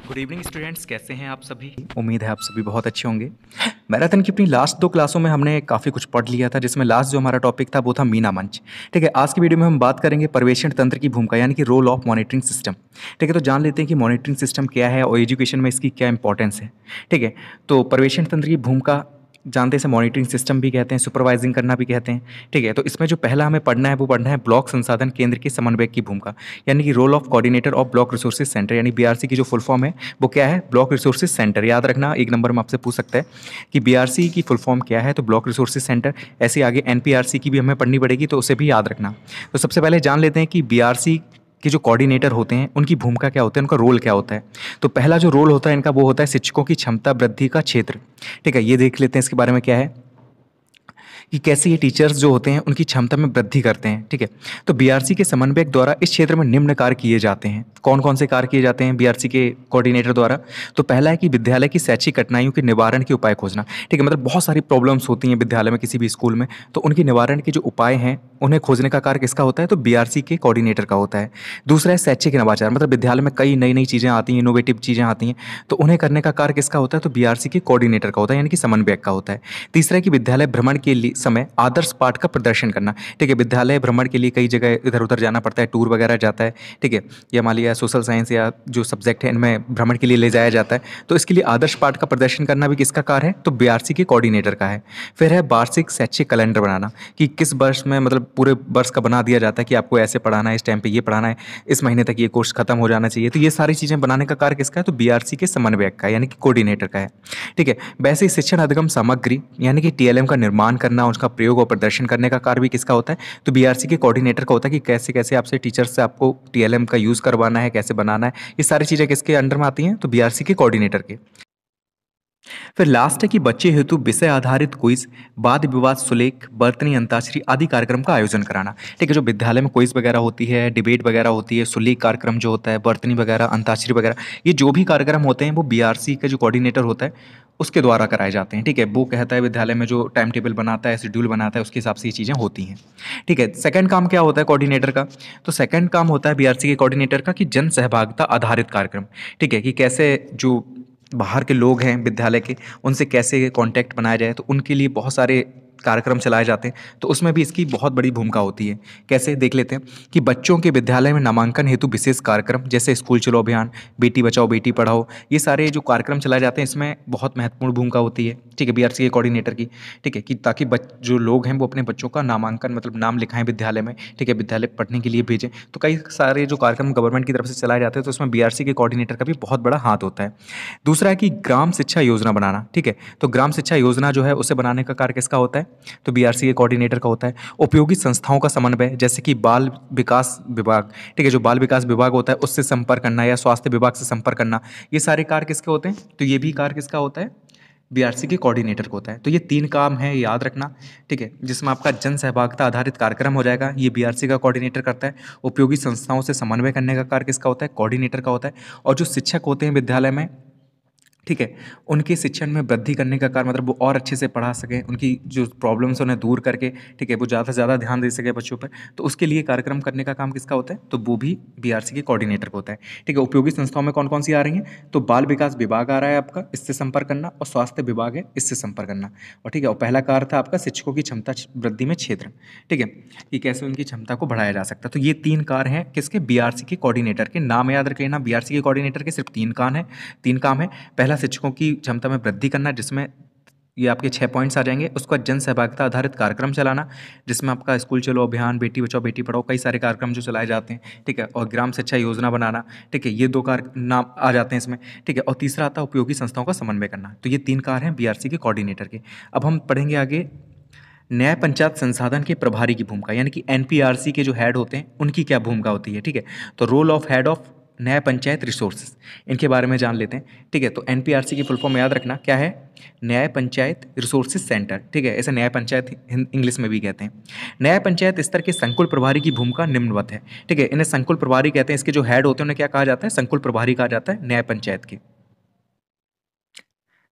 Good evening students, कैसे हैं आप सभी। उम्मीद है आप सभी बहुत अच्छे होंगे। मैराथन की अपनी लास्ट 2 क्लासों में हमने काफ़ी कुछ पढ़ लिया था, जिसमें लास्ट जो हमारा टॉपिक था वो था मीना मंच। ठीक है, आज की वीडियो में हम बात करेंगे पर्यवेक्षण तंत्र की भूमिका यानी कि रोल ऑफ मॉनिटरिंग सिस्टम। ठीक है, तो जान लेते हैं कि मॉनिटरिंग सिस्टम क्या है और एजुकेशन में इसकी क्या इंपॉर्टेंस है। ठीक है, तो पर्यवेक्षण तंत्र की भूमिका जानते हैं, इसे मॉनिटरिंग सिस्टम भी कहते हैं, सुपरवाइजिंग करना भी कहते हैं। ठीक है, तो इसमें जो पहला हमें पढ़ना है वो पढ़ना है ब्लॉक संसाधन केंद्र के समन्वयक की भूमिका, यानी कि role of coordinator of block resources centre, यानी बीआरसी की जो फुल फॉर्म है वो क्या है, ब्लॉक रिसोर्सेज सेंटर। याद रखना, एक नंबर में आपसे पूछ सकता है कि बीआरसी की फुल फॉर्म क्या है, तो ब्लॉक रिसोर्सेज सेंटर। ऐसे आगे एनपीआरसी की भी हमें पढ़नी पड़ेगी, तो उसे भी याद रखना। तो सबसे पहले जान लेते हैं कि बीआरसी के जो कोऑर्डिनेटर होते हैं उनकी भूमिका क्या होता है, उनका रोल क्या होता है। तो पहला जो रोल होता है इनका वो होता है शिक्षकों की क्षमता वृद्धि का क्षेत्र। ठीक है, ये देख लेते हैं इसके बारे में क्या है कि कैसे ये टीचर्स जो होते हैं उनकी क्षमता में वृद्धि करते हैं। ठीक है, तो बीआरसी के समन्वयक द्वारा इस क्षेत्र में निम्न कार्य किए जाते हैं। कौन कौन से कार्य किए जाते हैं बीआरसी के कोऑर्डिनेटर द्वारा? तो पहला है कि विद्यालय की शैक्षिक कठिनाइयों के निवारण के उपाय खोजना। ठीक है, मतलब बहुत सारी प्रॉब्लम्स होती हैं विद्यालय में, किसी भी स्कूल में, तो उनके निवारण के जो उपाय हैं उन्हें खोजने का कार्य किसका होता है, तो बीआरसी के कोऑर्डिनेटर का होता है। दूसरा है शैक्षिक नवाचार, मतलब विद्यालय में कई नई नई चीज़ें आती हैं, इनोवेटिव चीज़ें आती हैं, तो उन्हें करने का कार्य किसका होता है, तो बीआरसी के कोऑर्डिनेटर का होता है, यानी कि समन्वयक का होता है। तीसरा है कि विद्यालय भ्रमण के लिए समय आदर्श पाठ का प्रदर्शन करना। ठीक है, विद्यालय भ्रमण के लिए कई जगह इधर उधर जाना पड़ता है, टूर वगैरह जाता है। ठीक है, या मान लिया सोशल साइंस या जो सब्जेक्ट है इनमें भ्रमण के लिए ले जाया जाता है, तो इसके लिए आदर्श पाठ का प्रदर्शन करना भी किसका कार्य है, तो बीआरसी के कोऑर्डिनेटर का है। फिर है वार्षिक शैक्षिक कैलेंडर बनाना, कि किस वर्ष में, मतलब पूरे वर्ष का बना दिया जाता है कि आपको ऐसे पढ़ाना है, इस टाइम पे ये पढ़ाना है, इस महीने तक ये कोर्स खत्म हो जाना चाहिए। तो ये सारी चीज़ें बनाने का कार्य किसका है, तो बीआरसी के समन्वयक का, यानी कि कोऑर्डिनेटर का है। ठीक है, वैसे ही शिक्षण अधिगम सामग्री यानी कि टीएलएम का निर्माण करना, उसका प्रयोग और प्रदर्शन करने का कार्य भी किसका होता है, तो बीआरसी के कोऑर्डिनेटर का होता है, कि कैसे कैसे आपसे टीचर्स से आपको टीएलएम का यूज़ करवाना है, कैसे बनाना है, ये सारी चीज़ें किसके अंडर में आती हैं, तो बीआरसी के कोऑर्डिनेटर के। फिर लास्ट है कि बच्चे हेतु विषय आधारित क्विज, वाद विवाद सुलेख, बर्तनी अंताक्षरी आदि कार्यक्रम का आयोजन कराना। ठीक है, जो विद्यालय में क्विज वगैरह होती है, डिबेट वगैरह होती है, सुलेख कार्यक्रम जो होता है, बर्तनी वगैरह, अंताक्षरी वगैरह, ये जो भी कार्यक्रम होते हैं वो बीआरसी का जो कोऑर्डिनेटर होता है उसके द्वारा कराए जाते हैं। ठीक है, वो कहता है विद्यालय में जो टाइम टेबल बनाता है, शेड्यूल बनाता है, उसके हिसाब से ये चीज़ें होती हैं। ठीक है, सेकंड काम क्या होता है कोऑर्डिनेटर का, तो सेकंड काम होता है बीआरसी के कोऑर्डिनेटर का कि जन सहभागिता आधारित कार्यक्रम। ठीक है, कि कैसे जो बाहर के लोग हैं विद्यालय के, उनसे कैसे कांटेक्ट बनाया जाए, तो उनके लिए बहुत सारे कार्यक्रम चलाए जाते हैं, तो उसमें भी इसकी बहुत बड़ी भूमिका होती है। कैसे देख लेते हैं कि बच्चों के विद्यालय में नामांकन हेतु विशेष कार्यक्रम, जैसे स्कूल चलो अभियान, बेटी बचाओ बेटी पढ़ाओ, ये सारे जो कार्यक्रम चलाए जाते हैं इसमें बहुत महत्वपूर्ण भूमिका होती है। ठीक है, बीआरसी के कोऑर्डिनेटर की। ठीक है, कि ताकि जो लोग हैं वो अपने बच्चों का नामांकन, मतलब नाम लिखाएं विद्यालय में। ठीक है, विद्यालय पढ़ने के लिए भेजें, तो कई सारे जो कार्यक्रम गवर्नमेंट की तरफ से चलाए जाते हैं, तो उसमें बीआरसी के कोऑर्डिनेटर का भी बहुत बड़ा हाथ होता है। दूसरा है कि ग्राम शिक्षा योजना बनाना। ठीक है, तो ग्राम शिक्षा योजना जो है उसे बनाने का कार्य किसका होता है, तो बीआरसी के कोऑर्डिनेटर का होता है। उपयोगी संस्थाओं का समन्वय, जैसे कि बाल विकास विभाग, ठीक है, जो बाल विकास विभाग होता है उससे संपर्क करना, या स्वास्थ्य विभाग से संपर्क करना, ये सारे कार्य किसके होते हैं, तो ये भी कार्य किसका होता है, बीआरसी के कोऑर्डिनेटर को होता है। तो ये 3 काम है, याद रखना। ठीक है, जिसमें आपका जन सहभागिता आधारित कार्यक्रम हो जाएगा, ये बीआरसी का कोऑर्डिनेटर करता है। उपयोगी संस्थाओं से समन्वय करने का कार्य किसका होता है, कोऑर्डिनेटर का होता है। और जो शिक्षक होते हैं विद्यालय में, ठीक है, उनके शिक्षण में वृद्धि करने का कार्य, मतलब वो और अच्छे से पढ़ा सकें, उनकी जो प्रॉब्लम्स उन्हें दूर करके, ठीक है, वो ज़्यादा से ज़्यादा ध्यान दे सके बच्चों पर, तो उसके लिए कार्यक्रम करने का काम किसका होता है, तो वो भी बीआरसी के कोऑर्डिनेटर को होता है। ठीक है, उपयोगी संस्थाओं में कौन कौन सी आ रही हैं, तो बाल विकास विभाग आ रहा है आपका, इससे संपर्क करना, और स्वास्थ्य विभाग है, इससे संपर्क करना। और ठीक है, और पहला कार्य था आपका शिक्षकों की क्षमता वृद्धि में क्षेत्र। ठीक है, कि कैसे उनकी क्षमता को बढ़ाया जा सकता है। तो ये 3 कार्य हैं किसके, बीआरसी के कोऑर्डिनेटर के। नाम याद रख लेना, बीआरसी के कोऑर्डिनेटर के सिर्फ 3 काम है। पहला शिक्षकों की क्षमता में वृद्धि करना, जिसमें ये आपके 6 पॉइंट्स आ जाएंगे। उसके बाद जन सहभागिता आधारित कार्यक्रम चलाना, जिसमें आपका स्कूल चलो अभियान, बेटी बचाओ बेटी पढ़ाओ, कई सारे कार्यक्रम जो चलाए जाते हैं। ठीक है, और ग्राम शिक्षा योजना बनाना। ठीक है, ये 2 कार्य नाम आ जाते हैं इसमें। ठीक है, और तीसरा आता है उपयोगी संस्थाओं का समन्वय करना। तो ये 3 कार्य हैं बीआरसी के कोऑर्डिनेटर के। अब हम पढ़ेंगे आगे न्याय पंचायत संसाधन के प्रभारी की भूमिका, यानी कि एनपीआरसी के जो हेड होते हैं उनकी क्या भूमिका होती है। ठीक है, तो रोल ऑफ हेड ऑफ न्याय पंचायत रिसोर्सेज, इनके बारे में जान लेते हैं। ठीक है, तो एनपीआरसी की फुल फॉर्म याद रखना क्या है, न्याय पंचायत रिसोर्सेज सेंटर। ठीक है, ऐसे न्याय पंचायत इंग्लिश में भी कहते हैं। न्याय पंचायत स्तर के संकुल प्रभारी की भूमिका निम्नवत है। ठीक है, इन्हें संकुल प्रभारी कहते हैं। इसके जो हेड होते हैं उन्हें क्या कहा जाता है, संकुल प्रभारी कहा जाता है न्याय पंचायत के।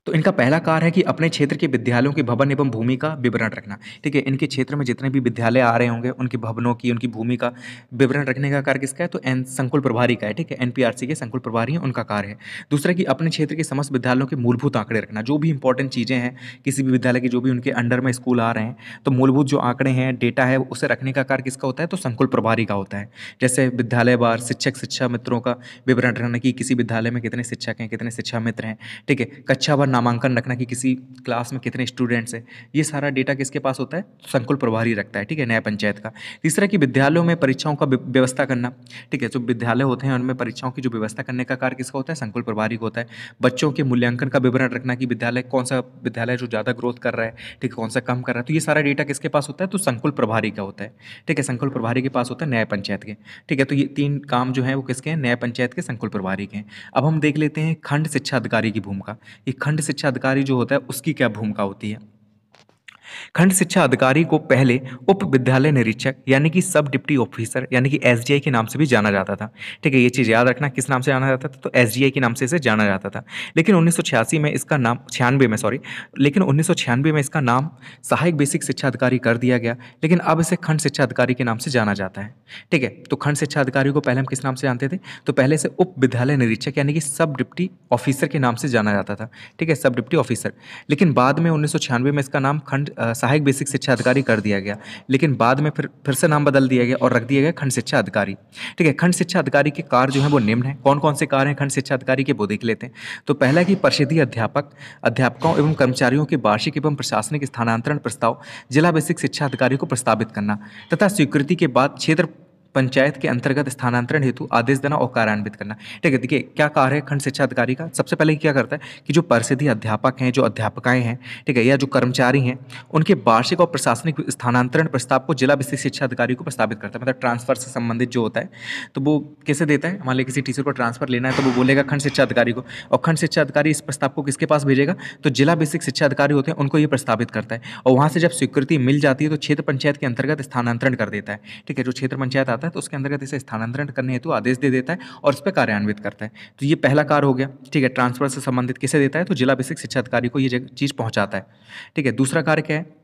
तो इनका पहला कार्य है कि अपने क्षेत्र के विद्यालयों के भवन एवं भूमि का विवरण रखना। ठीक है, इनके क्षेत्र में जितने भी विद्यालय आ रहे होंगे उनके भवनों की, उनकी भूमि का विवरण रखने का कार्य किसका है? तो एन संकुल प्रभारी का है। ठीक है, एनपीआरसी के संकुल प्रभारी हैं, उनका कार्य है। दूसरा कि अपने क्षेत्र के समस्त विद्यालयों के मूलभूत आंकड़े रखना, जो भी इंपॉर्टेंट चीज़ें हैं किसी भी विद्यालय के, जो भी उनके अंडर में स्कूल आ रहे हैं, तो मूलभूत जो आंकड़े हैं, डेटा है, उसे रखने का कार्य किसका होता है? तो संकुल प्रभारी का होता है। जैसे विद्यालय वार शिक्षक शिक्षा मित्रों का विवरण रखना कि किसी विद्यालय में कितने शिक्षक हैं, कितने शिक्षा मित्र हैं। ठीक है, कक्षा वार नामांकन रखना कि किसी क्लास में कितने स्टूडेंट्स हैं। ये सारा डेटा किसके पास होता है? संकुल प्रभारी रखता है। ठीक है, न्याय पंचायत का। तीसरा कि विद्यालयों में परीक्षाओं का व्यवस्था करना। ठीक है, जो विद्यालय होते हैं उनमें परीक्षाओं की जो व्यवस्था करने का कार्य किसका होता है? संकुल प्रभारी को होता है। बच्चों के मूल्यांकन का विवरण रखना कि विद्यालय कौन सा विद्यालय जो ज़्यादा ग्रोथ कर रहा है, ठीक है, कौन सा कम कर रहा है। तो ये सारा डेटा किसके पास होता है? तो संकुल प्रभारी का होता है। ठीक है, संकुल प्रभारी के पास होता है न्याय पंचायत के। ठीक है, तो ये 3 काम जो हैं वो किसके हैं? न्याय पंचायत के, संकुल प्रभारी के हैं। अब हम देख लेते हैं खंड शिक्षा अधिकारी की भूमिका। ये खंड शिक्षा अधिकारी जो होता है उसकी क्या भूमिका होती है? खंड शिक्षा अधिकारी को पहले उप विद्यालय निरीक्षक यानी कि सब डिप्टी ऑफिसर यानी कि एसडीआई के नाम से भी जाना जाता था। ठीक है, ये चीज़ याद रखना, किस नाम से जाना जाता था? तो एसडीआई के नाम से इसे जाना जाता था। लेकिन 1986 में इसका नाम 96 में सॉरी लेकिन 1996 में इसका नाम सहायक बेसिक शिक्षा अधिकारी कर दिया गया। लेकिन अब इसे खंड शिक्षा अधिकारी के नाम से जाना जाता है। ठीक है, तो खंड शिक्षा अधिकारी को पहले हम किस नाम से जानते थे? तो पहले से उप विद्यालय निरीक्षक यानी कि सब डिप्टी ऑफिसर के नाम से जाना जाता था। ठीक है, सब डिप्टी ऑफिसर। लेकिन बाद में 1996 में इसका नाम सहायक बेसिक शिक्षा अधिकारी कर दिया गया। लेकिन बाद में फिर से नाम बदल दिया गया और रख दिया गया खंड शिक्षा अधिकारी। ठीक है, खंड शिक्षा अधिकारी के कार्य जो है वो निम्न है। कौन कौन से कार्य हैं खंड शिक्षा अधिकारी के, वो देख लेते हैं। तो पहला है कि परिषदीय अध्यापकों एवं कर्मचारियों के वार्षिक एवं प्रशासनिक स्थानांतरण प्रस्ताव जिला बेसिक शिक्षा अधिकारी को प्रस्तावित करना तथा स्वीकृति के बाद क्षेत्र पंचायत के अंतर्गत स्थानांतरण हेतु आदेश देना और कार्यान्वित करना। ठीक है, देखिए क्या कार्य है खंड शिक्षा अधिकारी का? सबसे पहले क्या करता है कि जो परिषदीय अध्यापक हैं, जो अध्यापकाएं हैं, ठीक है, या जो कर्मचारी हैं, उनके वार्षिक और प्रशासनिक स्थानांतरण प्रस्ताव को जिला विशिष्ट शिक्षा अधिकारी को प्रस्तावित करता है। मतलब ट्रांसफर से संबंधित जो होता है तो वो कैसे देता है? मान लीजिए किसी टीचर को ट्रांसफर लेना है तो वो बोलेगा खंड शिक्षा अधिकारी को, और खंड शिक्षा अधिकारी इस प्रस्ताव को किसके पास भेजेगा? तो जिला बेसिक शिक्षा अधिकारी होते हैं उनको ये प्रस्तावित करता है, और वहाँ से जब स्वीकृति मिल जाती है तो क्षेत्र पंचायत के अंतर्गत स्थानांतरण कर देता है। ठीक है, जो क्षेत्र पंचायत आता है तो उसके अंतर्गत इसे स्थानांतरण करने हेतु आदेश दे देता है और उस पर कार्यान्वित करता है। तो ये पहला कार्य हो गया। ठीक है, ट्रांसफर से संबंधित किसे देता है? तो जिला बेसिक शिक्षा अधिकारी को ये चीज़ पहुंचाता है। ठीक है, दूसरा कार्य क्या है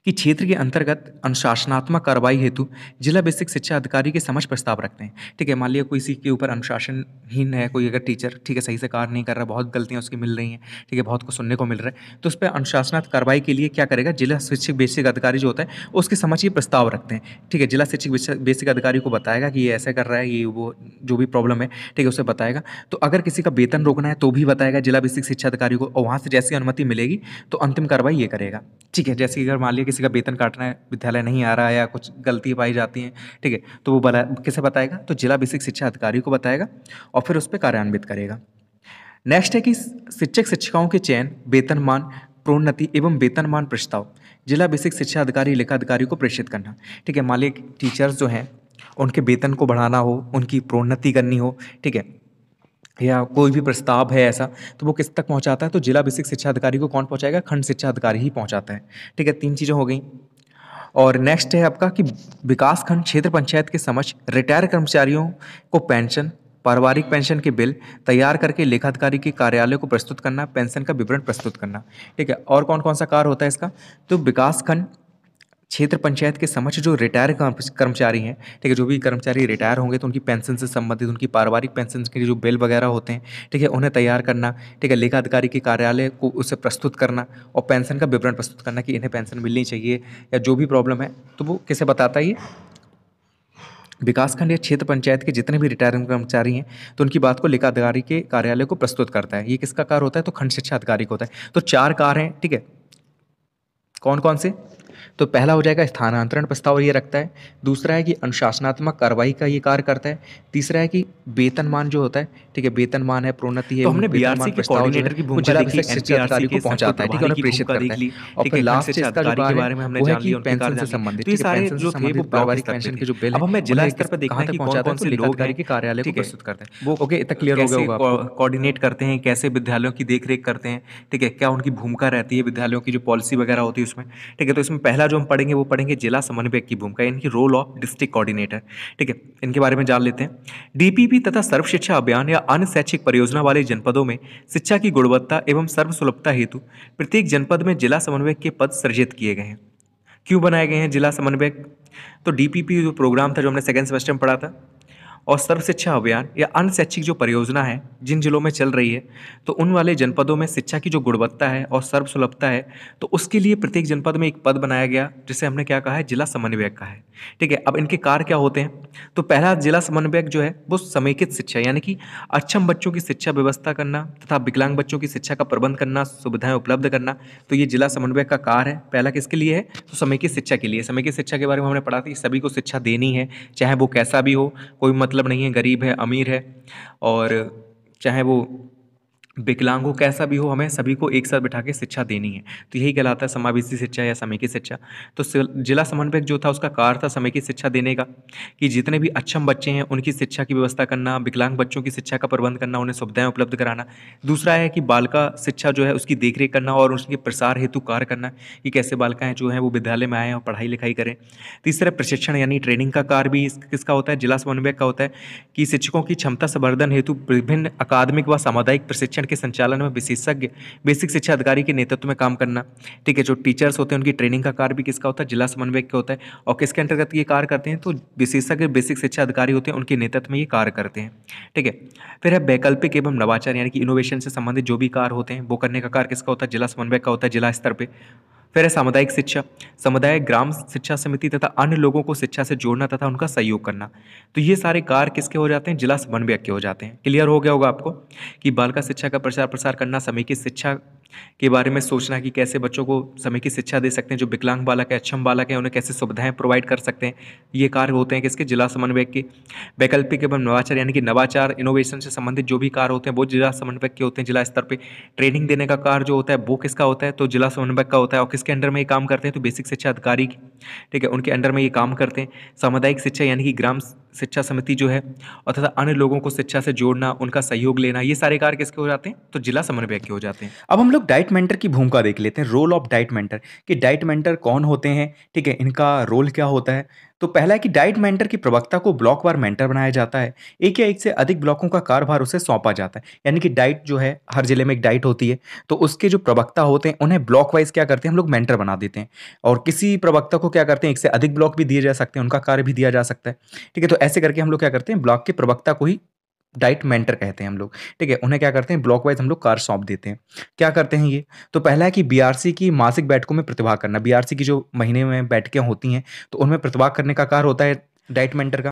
कि क्षेत्र के अंतर्गत अनुशासनात्मक कार्रवाई हेतु जिला बेसिक शिक्षा अधिकारी के समक्ष प्रस्ताव रखते हैं। ठीक है, मान लिया कोई किसी के ऊपर अनुशासनहीन है, कोई अगर टीचर, ठीक है, सही से कार्य नहीं कर रहा, बहुत गलतियां उसकी मिल रही हैं, ठीक है, बहुत कुछ सुनने को मिल रहा है, तो उस पर अनुशासनात्मक कार्रवाई के लिए क्या करेगा? जिला शिक्षक बेसिक अधिकारी जो होता है उसके समक्ष ये प्रस्ताव रखते हैं। ठीक है, जिला शिक्षक बेसिक अधिकारी को बताएगा कि ये ऐसा कर रहा है, ये वो जो भी प्रॉब्लम है, ठीक है, उसे बताएगा। तो अगर किसी का वेतन रोकना है तो भी बताएगा जिला बेसिक शिक्षा अधिकारी को, और वहाँ से जैसी अनुमति मिलेगी तो अंतिम कार्रवाई ये करेगा। ठीक है, जैसे कि अगर मान लिया किसी का वेतन काटना है, विद्यालय नहीं आ रहा है या कुछ गलती पाई जाती हैं, ठीक है, तो वो किसे बताएगा? तो जिला बेसिक शिक्षा अधिकारी को बताएगा और फिर उस पर कार्यान्वित करेगा। नेक्स्ट है कि शिक्षक शिक्षिकाओं के चयन, वेतनमान, प्रोन्नति एवं वेतनमान प्रस्ताव जिला बेसिक शिक्षा अधिकारी लेखा अधिकारी को प्रेषित करना। ठीक है, मान लीजिए टीचर्स जो हैं उनके वेतन को बढ़ाना हो, उनकी प्रोन्नति करनी हो, ठीक है, या कोई भी प्रस्ताव है ऐसा, तो वो किस तक पहुंचाता है? तो जिला बेसिक शिक्षा अधिकारी को कौन पहुंचाएगा? खंड शिक्षा अधिकारी ही पहुंचाता है। ठीक है, 3 चीज़ें हो गई। और नेक्स्ट है आपका कि विकास खंड क्षेत्र पंचायत के समक्ष रिटायर कर्मचारियों को पेंशन, पारिवारिक पेंशन के बिल तैयार करके लेखाधिकारी के कार्यालय को प्रस्तुत करना, पेंशन का विवरण प्रस्तुत करना। ठीक है, और कौन कौन सा कार्य होता है इसका? तो विकास खंड क्षेत्र पंचायत के समक्ष जो रिटायर कर्मचारी हैं, ठीक है, जो भी कर्मचारी रिटायर होंगे तो उनकी पेंशन से संबंधित, उनकी पारिवारिक पेंशन के जो बिल वगैरह होते हैं, ठीक है, उन्हें तैयार करना, ठीक है, लेखा अधिकारी के कार्यालय को उसे प्रस्तुत करना और पेंशन का विवरण प्रस्तुत करना कि इन्हें पेंशन मिलनी चाहिए या जो भी प्रॉब्लम है, तो वो किसे बताता है? ये विकासखंड या क्षेत्र पंचायत के जितने भी रिटायर्ड कर्मचारी हैं तो उनकी बात को लेखा अधिकारी के कार्यालय को प्रस्तुत करता है। ये किसका कार्य होता है? तो खंड शिक्षा अधिकारी को होता है। तो 4 कार्य हैं, ठीक है, कौन कौन से? तो पहला हो जाएगा स्थानांतरण प्रस्ताव ये रखता है। दूसरा है कि अनुशासनात्मक कार्रवाई का ये कार्य करता है। तीसरा है कि वेतनमान जो होता है, ठीक है, वेतनमान है, प्रोन्नति है, तो हमने बीआरसी के कोऑर्डिनेटर की भूमिका देखी, एनपीआरसी को पहुंचाता है, ठीक है, उन्हें प्रेषित करता है। और फिर लास्ट इसका जो कार्य बारे में हमने वो है जान कि लिया, उनके पेंशन कार्य से जान लिए। संबंधित, तो ये ठीक है, सारे पेंशन से जो थे वो संबंधित ब्लॉक पारिवारिक स्तर पे पेंशन थे। के जो बिल अब हमें जिला स्तर पे देखना है कि पहुंचाता कौन-कौन है, तो से लेखा लोग अधिकारी हैं, के कार्यालय को ठीक है, प्रस्तुत करता है। वो ओके, इतना क्लियर हो गया कैसे होगा आपको? कोऑर्डिनेट करते हैं, कैसे विद्यालयों की देख-रेख करते हैं, ठीक है, क्या उनकी भूमिका रहती है विद्यालयों की जो पॉलिसी वगैरह होती है उसमें, ठीक है। तो इसमें पहला जो हम पढ़ेंगे वो पढ़ेंगे जिला समन्वयक की भूमिका, इनकी रोल ऑफ डिस्ट्रिक्ट कोऑर्डिनेटर। ठीक है, इनके बारे में जान लेते हैं। डीपीपी तथा सर्व शिक्षा अभियान या अन्य शैक्षिक परियोजना वाले जनपदों में शिक्षा की गुणवत्ता एवं सर्वसुलभता हेतु प्रत्येक जनपद में जिला समन्वयक के पद सृजित किए गए हैं। क्यों बनाए गए हैं जिला समन्वयक? तो डीपीपी जो प्रोग्राम था जो हमने सेकेंड सेमेस्टर में पढ़ा था, और सर्व शिक्षा अभियान या अन्य शैक्षिक जो परियोजना है जिन जिलों में चल रही है, तो उन वाले जनपदों में शिक्षा की जो गुणवत्ता है और सर्वसुलभता है, तो उसके लिए प्रत्येक जनपद में एक पद बनाया गया जिसे हमने क्या कहा है, जिला समन्वयक का है। ठीक है, अब इनके कार्य क्या होते हैं? तो पहला जिला समन्वयक जो है वो समेकित शिक्षा यानी कि अक्षम बच्चों की शिक्षा व्यवस्था करना तथा विकलांग बच्चों की शिक्षा का प्रबंध करना, सुविधाएं उपलब्ध करना, तो ये जिला समन्वयक का कार्य है। पहला किसके लिए है? तो समेकित शिक्षा के लिए। समेकित शिक्षा के बारे में हमने पढ़ा था कि सभी को शिक्षा देनी है, चाहे वो कैसा भी हो, कोई मतलब नहीं है गरीब है अमीर है, और चाहे वो विकलांग हो, कैसा भी हो, हमें सभी को एक साथ बिठा के शिक्षा देनी है। तो यही कहलाता है समावेशी शिक्षा या समेकित शिक्षा। तो जिला समन्वयक जो था उसका कार्य था समेकित शिक्षा देने का, कि जितने भी अक्षम बच्चे हैं उनकी शिक्षा की व्यवस्था करना, विकलांग बच्चों की शिक्षा का प्रबंध करना, उन्हें सुविधाएं उपलब्ध कराना। दूसरा है कि बालिका शिक्षा जो है उसकी देखरेख करना और उसके प्रसार हेतु कार्य करना, कि कैसे बालिकाएं जो हैं वो विद्यालय में आएँ और पढ़ाई लिखाई करें। तीसरा प्रशिक्षण यानी ट्रेनिंग का कार्य भी किसका होता है? जिला समन्वयक का होता है, कि शिक्षकों की क्षमता संवर्धन हेतु विभिन्न अकादमिक व सामुदायिक प्रशिक्षण के संचालन में विशेषज्ञ बेसिक शिक्षा अधिकारी के नेतृत्व में काम करना। ठीक है, जो टीचर्स होते हैं उनकी ट्रेनिंग का कार्य भी किसका होता है? जिला समन्वयक का होता है। और किसके अंतर्गत ये कार्य करते हैं? तो विशेषज्ञ बेसिक शिक्षा अधिकारी होते हैं, उनके नेतृत्व में ये कार्य करते हैं। ठीक है, फिर है वैकल्पिक एवं नवाचार यानी कि इनोवेशन से संबंधित जो भी कार्य होते हैं वो करने का कार्य किसका होता है? जिला समन्वयक का होता है, जिला स्तर पर। फिर है सामुदायिक शिक्षा, समुदाय ग्राम शिक्षा समिति तथा अन्य लोगों को शिक्षा से जोड़ना तथा उनका सहयोग करना। तो ये सारे कार्य किसके हो जाते हैं? जिला समन्वयक के हो जाते हैं। क्लियर हो गया होगा आपको कि बालिका शिक्षा का प्रचार प्रसार करना, समेकित शिक्षा के बारे में सोचना कि कैसे बच्चों को समेकित शिक्षा दे सकते हैं, जो विकलांग बालक है, अक्षम बालक है, उन्हें कैसे सुविधाएं प्रोवाइड कर सकते हैं, ये कार्य होते हैं किसके? जिला समन्वयक के। वैकल्पिक एवं नवाचार यानी कि नवाचार इनोवेशन से संबंधित जो भी कार्य होते हैं वो जिला समन्वयक के होते हैं, जिला स्तर पर। ट्रेनिंग देने का कार्य जो होता है वो किसका होता है? तो जिला समन्वयक का होता है। और किसके अंडर में ये काम करते हैं? तो बेसिक शिक्षा अधिकारी। ठीक है, उनके अंडर में ये काम करते हैं। सामुदायिक शिक्षा यानी कि ग्राम शिक्षा समिति जो है और तथा अन्य लोगों को शिक्षा से जोड़ना, उनका सहयोग लेना, ये सारे कार्य किसके हो जाते हैं? तो जिला समन्वयक के हो जाते हैं। अब हम लोग डाइट मेंटर की भूमिका देख लेते हैं, रोल ऑफ डाइट मेंटर, कि डाइट मेंटर कौन होते हैं, ठीक है, इनका रोल क्या होता है। तो पहला है कि डाइट मेंटर की प्रवक्ता को ब्लॉक वार मेंटर बनाया जाता है। एक या एक से अधिक ब्लॉकों का कार्यभार उसे सौंपा जाता है। यानी कि डाइट जो है, हर जिले में एक डाइट होती है, तो उसके जो प्रवक्ता होते हैं उन्हें ब्लॉक वाइज क्या करते हैं हम लोग? मेंटर बना देते हैं। और किसी प्रवक्ता को क्या करते हैं? एक से अधिक ब्लॉक भी दिए जा सकते हैं, उनका कार्य भी दिया जा सकता है। ठीक है, तो ऐसे करके हम लोग क्या करते हैं? ब्लॉक के प्रवक्ता को ही डाइट मेंटर कहते हैं हम लोग। ठीक है, उन्हें क्या करते हैं? ब्लॉक वाइज हम लोग कार्य सौंप देते हैं। क्या करते हैं ये? तो पहला है कि बीआरसी की मासिक बैठकों में प्रतिभाग करना। बीआरसी की जो महीने में बैठकें होती हैं तो उनमें प्रतिभाग करने का कार्य होता है डाइट मेंटर का।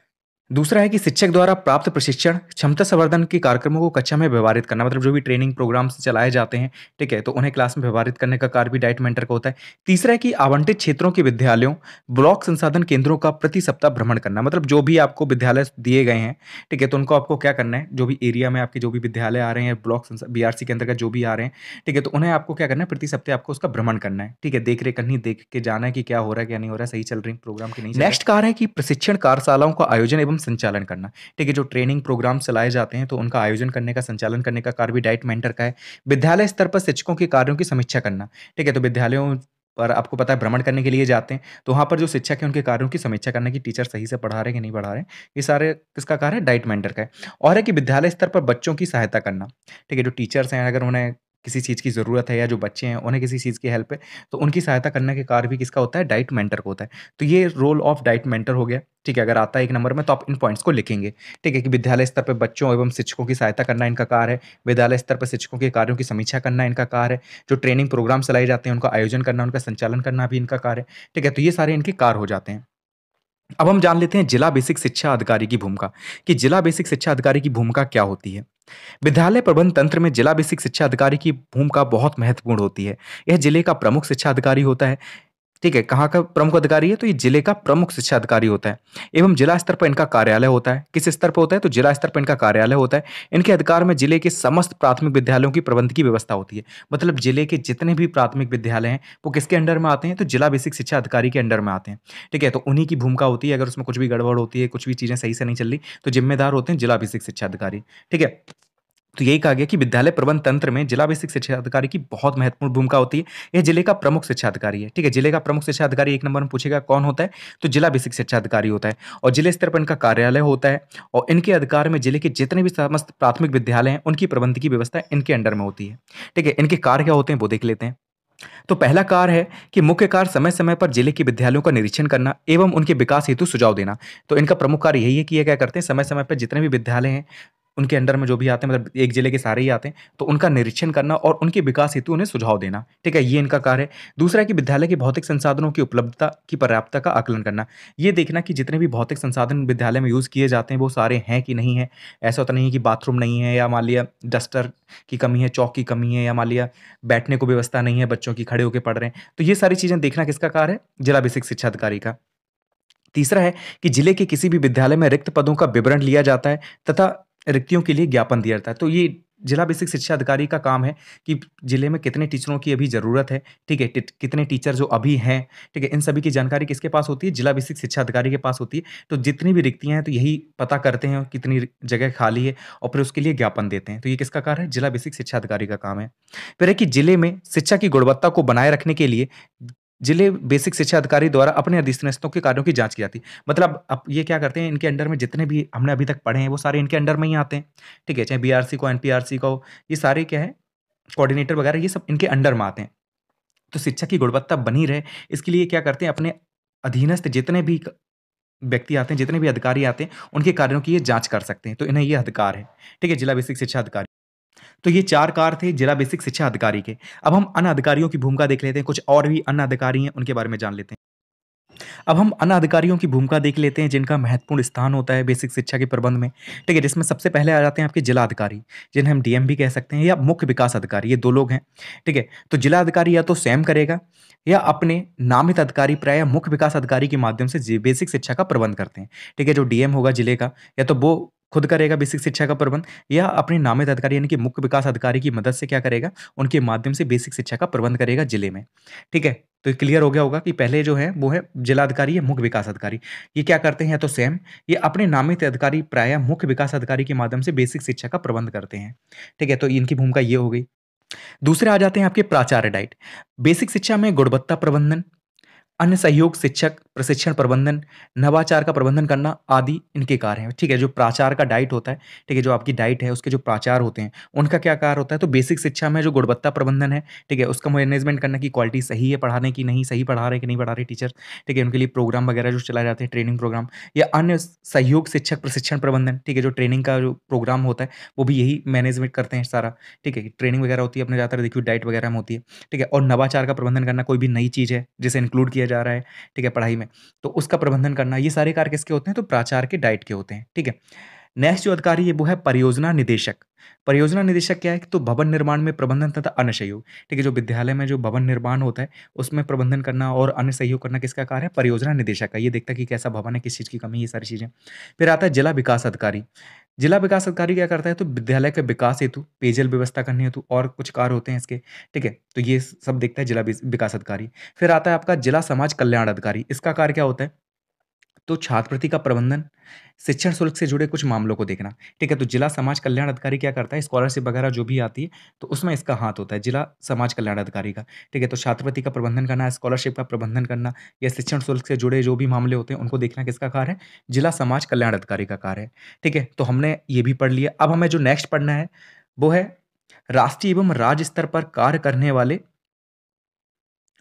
दूसरा है कि शिक्षक द्वारा प्राप्त प्रशिक्षण, क्षमता संवर्धन के कार्यक्रमों को कक्षा में व्यवहारित करना, मतलब जो भी ट्रेनिंग प्रोग्राम्स चलाए जाते हैं, ठीक है, तो उन्हें क्लास में व्यवहारित करने का कार्य भी डाइट मेंटर का होता है। तीसरा है कि आवंटित क्षेत्रों के विद्यालयों, ब्लॉक संसाधन केंद्रों का प्रति सप्ताह भ्रमण करना, मतलब जो भी आपको विद्यालय दिए गए हैं, ठीक है, तो उनको आपको क्या करना है? जो भी एरिया में आपके जो भी विद्यालय आ रहे हैं, ब्लॉक बीआरसी के अंतर्गत जो भी आ रहे हैं, ठीक है, तो उन्हें आपको क्या करना है? प्रति सप्ताह आपको उसका भ्रमण करना है। ठीक है, देख रेख करनी, देख के जाना है कि क्या हो रहा है, क्या नहीं हो रहा है, सही चल रही प्रोग्राम की नहीं चल रहा है। नेक्स्ट कार्य है कि प्रशिक्षण कार्यशालाओं का आयोजन एवं संचालन करना। ठीक है, जो ट्रेनिंग प्रोग्राम चलाए जाते हैं तो उनका आयोजन करने का, संचालन करने का कार्य भी डाइट मेंटर का है। विद्यालय स्तर पर शिक्षकों के कार्यों की समीक्षा करना। ठीक है, तो विद्यालयों पर आपको पता है भ्रमण करने के लिए जाते हैं, तो वहाँ पर जो शिक्षक है उनके कार्यों की समीक्षा करना कि टीचर सही से पढ़ा रहे हैं कि नहीं पढ़ा रहे हैं, ये सारे किसका कार्य है? डाइट मेंटर का है। और है कि विद्यालय स्तर पर बच्चों की सहायता करना। ठीक है, जो टीचर्स हैं अगर उन्हें किसी चीज़ की ज़रूरत है या जो बच्चे हैं उन्हें किसी चीज़ की हेल्प है, तो उनकी सहायता करने के कार्य भी किसका होता है? डाइट मेंटर को होता है। तो ये रोल ऑफ डाइट मेंटर हो गया। ठीक है, अगर आता है एक नंबर में तो आप इन पॉइंट्स को लिखेंगे। ठीक है, कि विद्यालय स्तर पर बच्चों एवं शिक्षकों की सहायता करना इनका कार्य है। विद्यालय स्तर पर शिक्षकों के कार्यों की समीक्षा करना इनका कार्य है। जो ट्रेनिंग प्रोग्राम चलाए जाते हैं उनका आयोजन करना, उनका संचालन करना भी इनका कार्य है। ठीक है, तो ये सारे इनके कार्य हो जाते हैं। अब हम जान लेते हैं जिला बेसिक शिक्षा अधिकारी की भूमिका, कि जिला बेसिक शिक्षा अधिकारी की भूमिका क्या होती है। विद्यालय प्रबंध तंत्र में जिला बेसिक शिक्षा अधिकारी की भूमिका बहुत महत्वपूर्ण होती है। यह जिले का प्रमुख शिक्षा अधिकारी होता है। ठीक है, कहाँ का प्रमुख अधिकारी है? तो ये जिले का प्रमुख शिक्षा अधिकारी होता है एवं जिला स्तर पर इनका कार्यालय होता है। किस स्तर पर होता है? तो जिला स्तर पर इनका कार्यालय होता है। इनके अधिकार में जिले के समस्त प्राथमिक विद्यालयों की प्रबंध की व्यवस्था होती है। मतलब जिले के जितने भी प्राथमिक विद्यालय हैं वो किसके अंडर में आते हैं? तो जिला बेसिक शिक्षा अधिकारी के अंडर में आते हैं। ठीक है, तो उन्हीं की भूमिका होती है। अगर उसमें कुछ भी गड़बड़ होती है, कुछ भी चीज़ें सही से नहीं चल रही, तो जिम्मेदार होते हैं जिला बेसिक शिक्षा अधिकारी। ठीक है, तो यही कहा गया कि विद्यालय प्रबंध तंत्र में जिला बेसिक शिक्षा अधिकारी की बहुत महत्वपूर्ण भूमिका होती है। यह जिले का प्रमुख शिक्षा अधिकारी है। ठीक है, जिले का प्रमुख शिक्षा अधिकारी एक नंबर में पूछेगा कौन होता है, तो जिला बेसिक शिक्षा अधिकारी होता है और जिले स्तर पर इनका कार्यालय होता है और इनके अधिकार में जिले के जितने भी समस्त प्राथमिक विद्यालय हैं उनकी प्रबंध की व्यवस्था इनके अंडर में होती है। ठीक है, इनके कार्य क्या होते हैं वो देख लेते हैं। तो पहला कार्य है कि मुख्य कार्य समय समय पर जिले के विद्यालयों का निरीक्षण करना एवं उनके विकास हेतु सुझाव देना। तो इनका प्रमुख कार्य यही है कि ये क्या करते हैं, समय समय पर जितने भी विद्यालय हैं उनके अंडर में जो भी आते हैं, मतलब एक जिले के सारे ही आते हैं, तो उनका निरीक्षण करना और उनके विकास हेतु उन्हें सुझाव देना। ठीक है, ये इनका कार्य है। दूसरा है कि विद्यालय के भौतिक संसाधनों की उपलब्धता की पर्याप्तता का आकलन करना। ये देखना कि जितने भी भौतिक संसाधन विद्यालय में यूज़ किए जाते हैं वो सारे हैं कि नहीं है। ऐसा तो नहीं है कि बाथरूम नहीं है या मान लिया डस्टर की कमी है, चौक की कमी है या मान लिया बैठने को व्यवस्था नहीं है, बच्चों की खड़े होकर पढ़ रहे हैं। तो ये सारी चीज़ें देखना किसका कार्य है, जिला बेसिक शिक्षा अधिकारी का। तीसरा है कि जिले के किसी भी विद्यालय में रिक्त पदों का विवरण लिया जाता है तथा रिक्तियों के लिए ज्ञापन दिया जाता है। तो ये जिला बेसिक शिक्षा अधिकारी का काम है कि जिले में कितने टीचरों की अभी ज़रूरत है, ठीक है? कितने टीचर जो अभी हैं, ठीक है? इन सभी की जानकारी किसके पास होती है? जिला बेसिक शिक्षा अधिकारी के पास होती है। तो जितनी भी रिक्तियाँ हैं तो यही पता करते हैं कितनी जगह खाली है और फिर उसके लिए ज्ञापन देते हैं। तो ये किसका कार्य है? जिला बेसिक शिक्षा अधिकारी का काम है। फिर है कि जिले में शिक्षा की गुणवत्ता को बनाए रखने के लिए जिले बेसिक शिक्षा अधिकारी द्वारा अपने अधीनस्थों के कार्यों की जाँच की जाती है। मतलब अब ये क्या करते हैं, इनके अंडर में जितने भी हमने अभी तक पढ़े हैं, वो सारे इनके अंडर में ही आते हैं। ठीक है? चाहे बीआरसी को, एनपीआरसी का हो, ये सारे क्या है, कोऑर्डिनेटर वगैरह ये सब इनके अंडर में आते हैं। तो शिक्षा की गुणवत्ता बनी रहे, इसके लिए क्या करते हैं, अपने अधीनस्थ जितने भी व्यक्ति आते हैं, जितने भी अधिकारी आते हैं, उनके कार्यों की ये जाँच कर सकते हैं। तो इन्हें ये अधिकार है। ठीक है? जिला बेसिक शिक्षा अधिकारी। तो ये 4 कार्य थे जिला बेसिक शिक्षा अधिकारी के। अब हम अन्य अधिकारियों की भूमिका देख लेते हैं, कुछ और भी अन्य अधिकारी हैं, उनके बारे में जान लेते हैं। अब हम अन्य अधिकारियों की भूमिका देख लेते हैं जिनका महत्वपूर्ण स्थान होता है बेसिक शिक्षा के प्रबंध में। ठीक है? जिसमें सबसे पहले आ जाते हैं आपके जिला अधिकारी, जिन्हें हम डीएम भी कह सकते हैं या मुख्य विकास अधिकारी, ये 2 लोग हैं। ठीक है? तो जिला अधिकारी या तो स्वयं करेगा या अपने नामित अधिकारी प्रायः मुख्य विकास अधिकारी के माध्यम से बेसिक शिक्षा का प्रबंध करते हैं। ठीक है? जो डीएम होगा जिले का, या तो वो खुद करेगा बेसिक शिक्षा का प्रबंध या अपने नामित अधिकारी यानी कि मुख्य विकास अधिकारी की मदद से क्या करेगा, उनके माध्यम से बेसिक शिक्षा का प्रबंध करेगा जिले में। ठीक है? तो ये क्लियर हो गया होगा कि पहले जो है वो है जिलाधिकारी या मुख्य विकास अधिकारी। ये क्या करते हैं, या तो स्वयं ये अपने नामित अधिकारी प्रायः मुख्य विकास अधिकारी के माध्यम से बेसिक शिक्षा का प्रबंध करते हैं। ठीक है? तो इनकी भूमिका ये हो गई। दूसरे आ जाते हैं आपके प्राचार्य डाइट। बेसिक शिक्षा में गुणवत्ता प्रबंधन, अन्य सहयोग शिक्षक, प्रशिक्षण प्रबंधन, नवाचार का प्रबंधन करना आदि इनके कार्य हैं। ठीक है? जो प्राचार्य का डाइट होता है, ठीक है? जो आपकी डाइट है, उसके जो प्राचार्य होते हैं, उनका क्या कार्य होता है? तो बेसिक शिक्षा में जो गुणवत्ता प्रबंधन है, ठीक है? उसका मैनेजमेंट करना कि क्वालिटी सही है पढ़ाने की, नहीं सही पढ़ा रहे हैं कि नहीं पढ़ा रहे टीचर, ठीक है? उनके लिए प्रोग्राम वगैरह जो चलाए जाते हैं, ट्रेनिंग प्रोग्राम या अन्य सहयोग शिक्षक प्रशिक्षण प्रबंधन, ठीक है? जो ट्रेनिंग का जो प्रोग्राम होता है, वो भी यही मैनेजमेंट करते हैं सारा, ठीक है? ट्रेनिंग वगैरह होती है, अपने ज़्यादातर देखिए डाइट वगैरह में होती है, ठीक है? और नवाचार का प्रबंधन करना, कोई भी नई चीज़ है, जिसे इंक्लूड किया जा रहा है, ठीक है, पढ़ाई में, तो उसका प्रबंधन करना, ये सारे कार्य किसके होते हैं? तो प्राचार्य के डाइट के होते हैं। ठीक है? नेक्स्ट जो अधिकारी है वो है परियोजना निदेशक। परियोजना निदेशक क्या है? तो भवन निर्माण में प्रबंधन तथा अन्य सहयोग। ठीक है? जो विद्यालय में जो भवन निर्माण होता है, उसमें प्रबंधन करना और अन्य सहयोग करना किसका कार्य है? परियोजना निदेशक का। ये देखता है कि कैसा भवन है, किस चीज़ की कमी है, ये सारी चीज़ें। फिर आता है जिला विकास अधिकारी। जिला विकास अधिकारी क्या करता है? तो विद्यालय के विकास हेतु, पेयजल व्यवस्था करने हेतु और कुछ कार्य होते हैं इसके। ठीक है? तो ये सब देखता है जिला विकास अधिकारी। फिर आता है आपका जिला समाज कल्याण अधिकारी। इसका कार्य क्या होता है? तो छात्रवृत्ति का प्रबंधन, शिक्षण शुल्क से जुड़े कुछ मामलों को देखना। ठीक है? तो जिला समाज कल्याण अधिकारी क्या करता है? स्कॉलरशिप वगैरह जो भी आती है, तो उसमें इसका हाथ होता है, जिला समाज कल्याण अधिकारी का। ठीक है? तो छात्रवृत्ति का प्रबंधन करना, स्कॉलरशिप का प्रबंधन करना या शिक्षण शुल्क से जुड़े जो भी मामले होते हैं, उनको देखना किसका कार्य है? जिला समाज कल्याण अधिकारी का कार्य है। ठीक है? तो हमने ये भी पढ़ लिया। अब हमें जो नेक्स्ट पढ़ना है, वो है राष्ट्रीय एवं राज्य स्तर पर कार्य करने वाले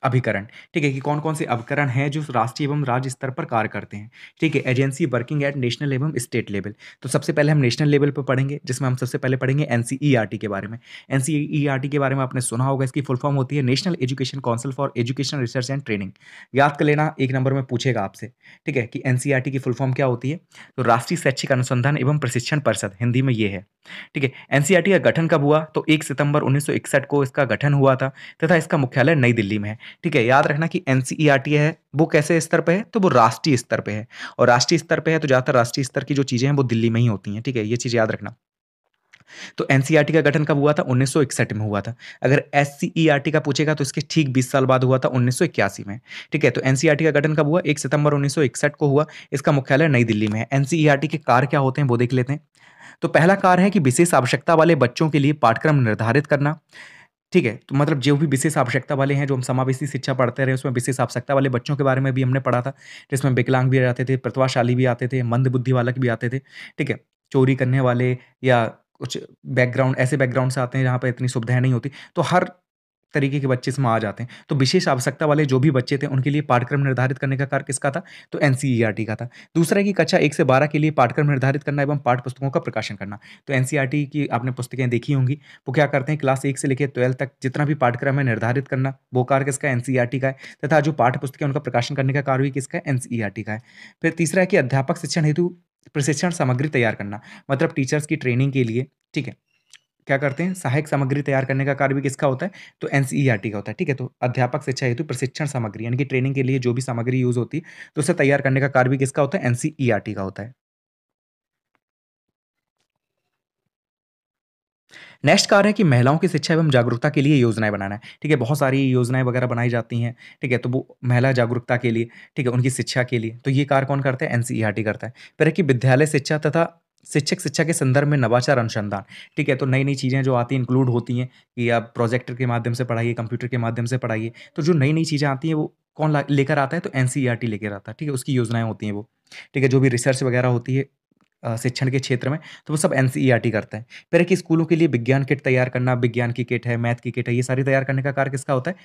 अभिकरण। ठीक है? कि कौन-कौन से अभिकरण हैं जो राष्ट्रीय एवं राज्य स्तर पर कार्य करते हैं। ठीक है? एजेंसी वर्किंग एट नेशनल एवं स्टेट लेवल। तो सबसे पहले हम नेशनल लेवल पे पढ़ेंगे, जिसमें हम सबसे पहले पढ़ेंगे एनसीईआरटी के बारे में। एनसीईआरटी के बारे में आपने सुना होगा, इसकी फुल फॉर्म होती है national education council for education research and training. याद कर लेना, 1 नंबर में पूछेगा आपसे। ठीक है? कि एनसीईआरटी की फुल फॉर्म क्या होती है? तो राष्ट्रीय शैक्षिक अनुसंधान एवं प्रशिक्षण परिषद, हिंदी में ये है। ठीक है? एनसीईआरटी का गठन कब हुआ? तो 1 सितंबर 1961 को इसका गठन हुआ था तथा इसका मुख्यालय नई दिल्ली में है। ठीक है? याद रखना कि एनसीईआरटी है वो कैसे स्तर पे है? तो वो राष्ट्रीय स्तर पे है और राष्ट्रीय स्तर पे है तो ज़्यादातर राष्ट्रीय स्तर की जो चीज़ें हैं वो दिल्ली में ही होती हैं। ठीक है? ये चीज़ याद रखना। तो एनसीईआरटी का गठन कब हुआ था? 1961 में हुआ था। अगर एससीईआरटी का पूछेगा तो इसके ठीक 20 साल बाद हुआ था 1981 में। ठीक है, तो एनसीईआरटी का गठन कब हुआ? 1 सितंबर 1961 को हुआ। इसका मुख्यालय नई दिल्ली में है। एनसीईआरटी के कार्य क्या होते हैं वो देख लेते हैं। तो पहला कार्य है कि विशेष आवश्यकता वाले बच्चों के लिए पाठ्यक्रम निर्धारित करना। ठीक है, तो मतलब जो भी विशेष आवश्यकता वाले हैं, जो हम समावेशी शिक्षा पढ़ते रहे, उसमें विशेष आवश्यकता वाले बच्चों के बारे में भी हमने पढ़ा था, जिसमें विकलांग भी आते थे, प्रतिभाशाली भी आते थे, मंद बुद्धि बालक भी आते थे। ठीक है, चोरी करने वाले या कुछ बैकग्राउंड ऐसे बैकग्राउंड से आते हैं जहाँ पे इतनी सुविधाएँ नहीं होती, तो हर तरीके के बच्चे इसमें आ जाते हैं। तो विशेष आवश्यकता वाले जो भी बच्चे थे, उनके लिए पाठ्यक्रम निर्धारित करने का कार्य किसका था? तो एनसीईआरटी का था। दूसरा है कि कक्षा 1 से 12 के लिए पाठ्यक्रम निर्धारित करना एवं पाठ्य पुस्तकों का प्रकाशन करना। तो एनसीईआरटी की आपने पुस्तकें देखी होंगी, वो क्या करते हैं, क्लास 1 से लेके 12 तक जितना भी पाठ्यक्रम है निर्धारित करना, वो कार्य किसका है? एनसीईआरटी का है। तथा जो पाठ्य पुस्तकें उनका प्रकाशन करने का कार्य भी किसका है? एनसीईआरटी का है। फिर तीसरा है कि अध्यापक शिक्षण हेतु प्रशिक्षण सामग्री तैयार करना, मतलब टीचर्स की ट्रेनिंग के लिए, ठीक है, क्या करते हैं, सहायक सामग्री तैयार करने का कार्य भी किसका होता है? तो एनसीईआरटी का होता है। ठीक है, तो अध्यापक शिक्षा हेतु प्रशिक्षण सामग्री यानी कि ट्रेनिंग के लिए जो भी सामग्री यूज होती है, तो उसे तैयार करने का कार्य भी किसका होता है? एनसीईआरटी का होता है। नेक्स्ट कार्य है कि महिलाओं की शिक्षा एवं जागरूकता के लिए योजनाएं बनाना है। ठीक है, बहुत सारी योजनाएं वगैरह बनाई जाती हैं। ठीक है, तो वो महिला जागरूकता के लिए, ठीक है, उनकी शिक्षा के लिए, तो ये कार्य कौन करता है? एनसीईआरटी करता है। फिर है कि विद्यालय शिक्षा तथा शिक्षक शिक्षा के संदर्भ में नवाचार अनुसंधान। ठीक है, तो नई नई चीज़ें जो आती हैं इंक्लूड होती हैं कि आप प्रोजेक्टर के माध्यम से पढ़ाइए, कंप्यूटर के माध्यम से पढ़ाइए। तो जो नई नई चीज़ें आती हैं वो कौन लेकर आता है? तो एनसीईआरटी लेकर आता है। ठीक है, उसकी योजनाएं होती हैं वो। ठीक है, जो भी रिसर्च वगैरह होती है शिक्षण के क्षेत्र में, तो वो सब एनसीईआरटी करता है। फिर है कि स्कूलों के लिए विज्ञान किट तैयार करना, विज्ञान की किट है, मैथ की किट है, ये सारी तैयार करने का कार्य किसका होता है?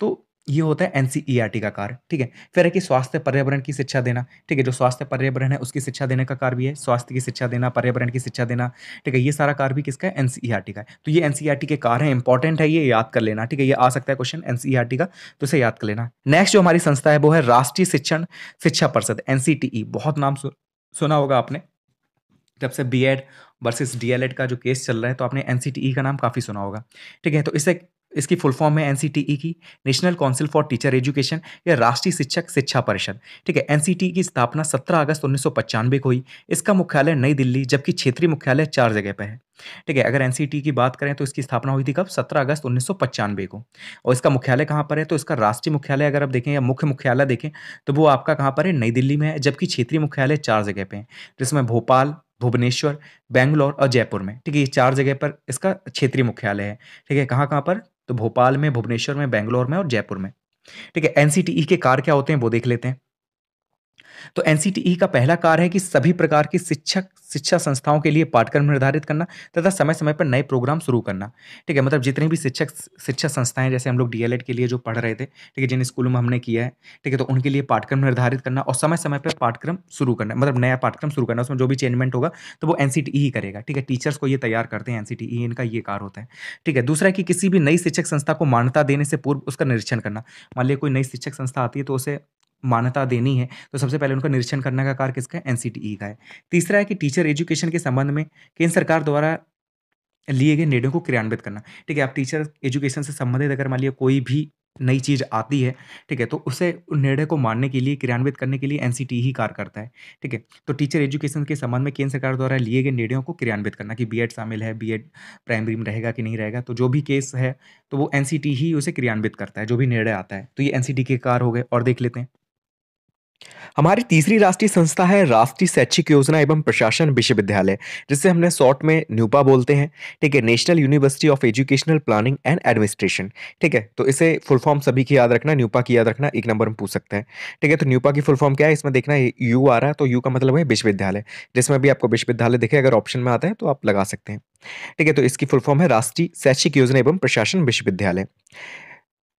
तो ये होता है एनसीईआरटी का कार्य। ठीक है, फिर है कि स्वास्थ्य पर्यावरण की शिक्षा देना। ठीक है, जो स्वास्थ्य पर्यावरण है उसकी शिक्षा देने का कार्य भी है, स्वास्थ्य की शिक्षा देना, पर्यावरण की शिक्षा देना। ठीक है, ये सारा कार्य भी किसका है? एनसीईआरटी का है। तो ये एनसीईआरटी के कार्य हैं, इंपॉर्टेंट है, ये याद कर लेना। ठीक है, ये आ सकता है क्वेश्चन एनसीईआरटी का, तो इसे याद कर लेना। नेक्स्ट जो हमारी संस्था है वो है राष्ट्रीय शिक्षण शिक्षा परिषद, एनसीटीई। बहुत नाम सुना होगा आपने, जब से बीएड वर्सेस डीएलएड का जो केस चल रहा है, तो आपने एनसीटीई का नाम काफ़ी सुना होगा। ठीक है, तो इसे इसकी फुल फॉर्म है एनसीटीई की, national council for teacher education, या राष्ट्रीय शिक्षक शिक्षा परिषद। ठीक है, एनसीटीई की स्थापना 17 अगस्त 1995 को हुई। इसका मुख्यालय नई दिल्ली, जबकि क्षेत्रीय मुख्यालय 4 जगह पे है। ठीक है, अगर एनसीटीई की बात करें तो इसकी स्थापना हुई थी कब? 17 अगस्त 1995 को। और इसका मुख्यालय कहाँ पर है? तो इसका राष्ट्रीय मुख्यालय अगर आप देखें या मुख्य मुख्यालय देखें, तो वो आपका कहाँ पर है? नई दिल्ली में है, जबकि क्षेत्रीय मुख्यालय 4 जगह पे हैं, जिसमें भोपाल, भुवनेश्वर, बैंगलोर और जयपुर में। ठीक है, ये 4 जगह पर इसका क्षेत्रीय मुख्यालय है। ठीक है, कहाँ-कहाँ पर? तो भोपाल में, भुवनेश्वर में, बैंगलोर में और जयपुर में। ठीक है, एनसीटीई के कार्य क्या होते हैं वो देख लेते हैं। तो एनसीटीई का पहला कार्य है कि सभी प्रकार की शिक्षा संस्थाओं के लिए पाठ्यक्रम निर्धारित करना तथा समय-समय पर नए प्रोग्राम शुरू करना। ठीक है, मतलब जितनी भी शिक्षा संस्थाएँ, जैसे हम लोग डीएलएड के लिए जो पढ़ रहे थे, ठीक है, जिन स्कूलों में हमने किया है, ठीक है, तो उनके लिए पाठ्यक्रम निर्धारित करना और समय-समय पे पाठ्यक्रम शुरू करना, मतलब नया पाठ्यक्रम शुरू करना, उसमें जो भी चेंजमेंट होगा, तो वो एनसीटीई ही करेगा। ठीक है, टीचर्स को ये तैयार करते हैं एनसीटीई, इनका ये कार्य होता है। ठीक है, दूसरा है कि किसी भी नई शिक्षक संस्था को मान्यता देने से पूर्व उसका निरीक्षण करना। मान लिया कोई नई शिक्षक संस्था आती है तो उसे मान्यता देनी है, तो सबसे पहले उनका निरीक्षण करने का कार्य किसका है? एनसीटीई का है। तीसरा है कि टीचर एजुकेशन के संबंध में केंद्र सरकार द्वारा लिए गए निर्णयों को क्रियान्वित करना। ठीक है, आप टीचर एजुकेशन से संबंधित अगर मान लिया कोई भी नई चीज़ आती है, ठीक है, तो उसे उन निर्णय को मानने के लिए, क्रियान्वित करने के लिए एनसीटीई ही कार्य करता है। ठीक है, तो टीचर एजुकेशन के संबंध में केंद्र सरकार द्वारा लिए गए निर्णयों को क्रियान्वित करना कि बीएड शामिल है, बीएड प्राइमरी में रहेगा कि नहीं रहेगा, तो जो भी केस है, तो वो एनसीटीई ही उसे क्रियान्वित करता है, जो भी निर्णय आता है। तो ये एनसीटीई के कार्य हो गए और देख लेते हैं। हमारी तीसरी राष्ट्रीय संस्था है राष्ट्रीय शैक्षिक योजना एवं प्रशासन विश्वविद्यालय, जिसे हमने शॉर्ट में न्यूपा बोलते हैं। ठीक है, national university of educational planning and administration. ठीक है, तो इसे फुल फॉर्म सभी की याद रखना, न्यूपा की याद रखना, एक नंबर में पूछ सकते हैं। ठीक है, तो न्यूपा की फुल फॉर्म क्या है इसमें देखना, यू आ रहा है तो यू का मतलब है विश्वविद्यालय, जिसमें भी आपको विश्वविद्यालय दिखे अगर ऑप्शन में आता है तो आप लगा सकते हैं। ठीक है, तो इसकी फुल फॉर्म है राष्ट्रीय शैक्षिक योजना एवं प्रशासन विश्वविद्यालय।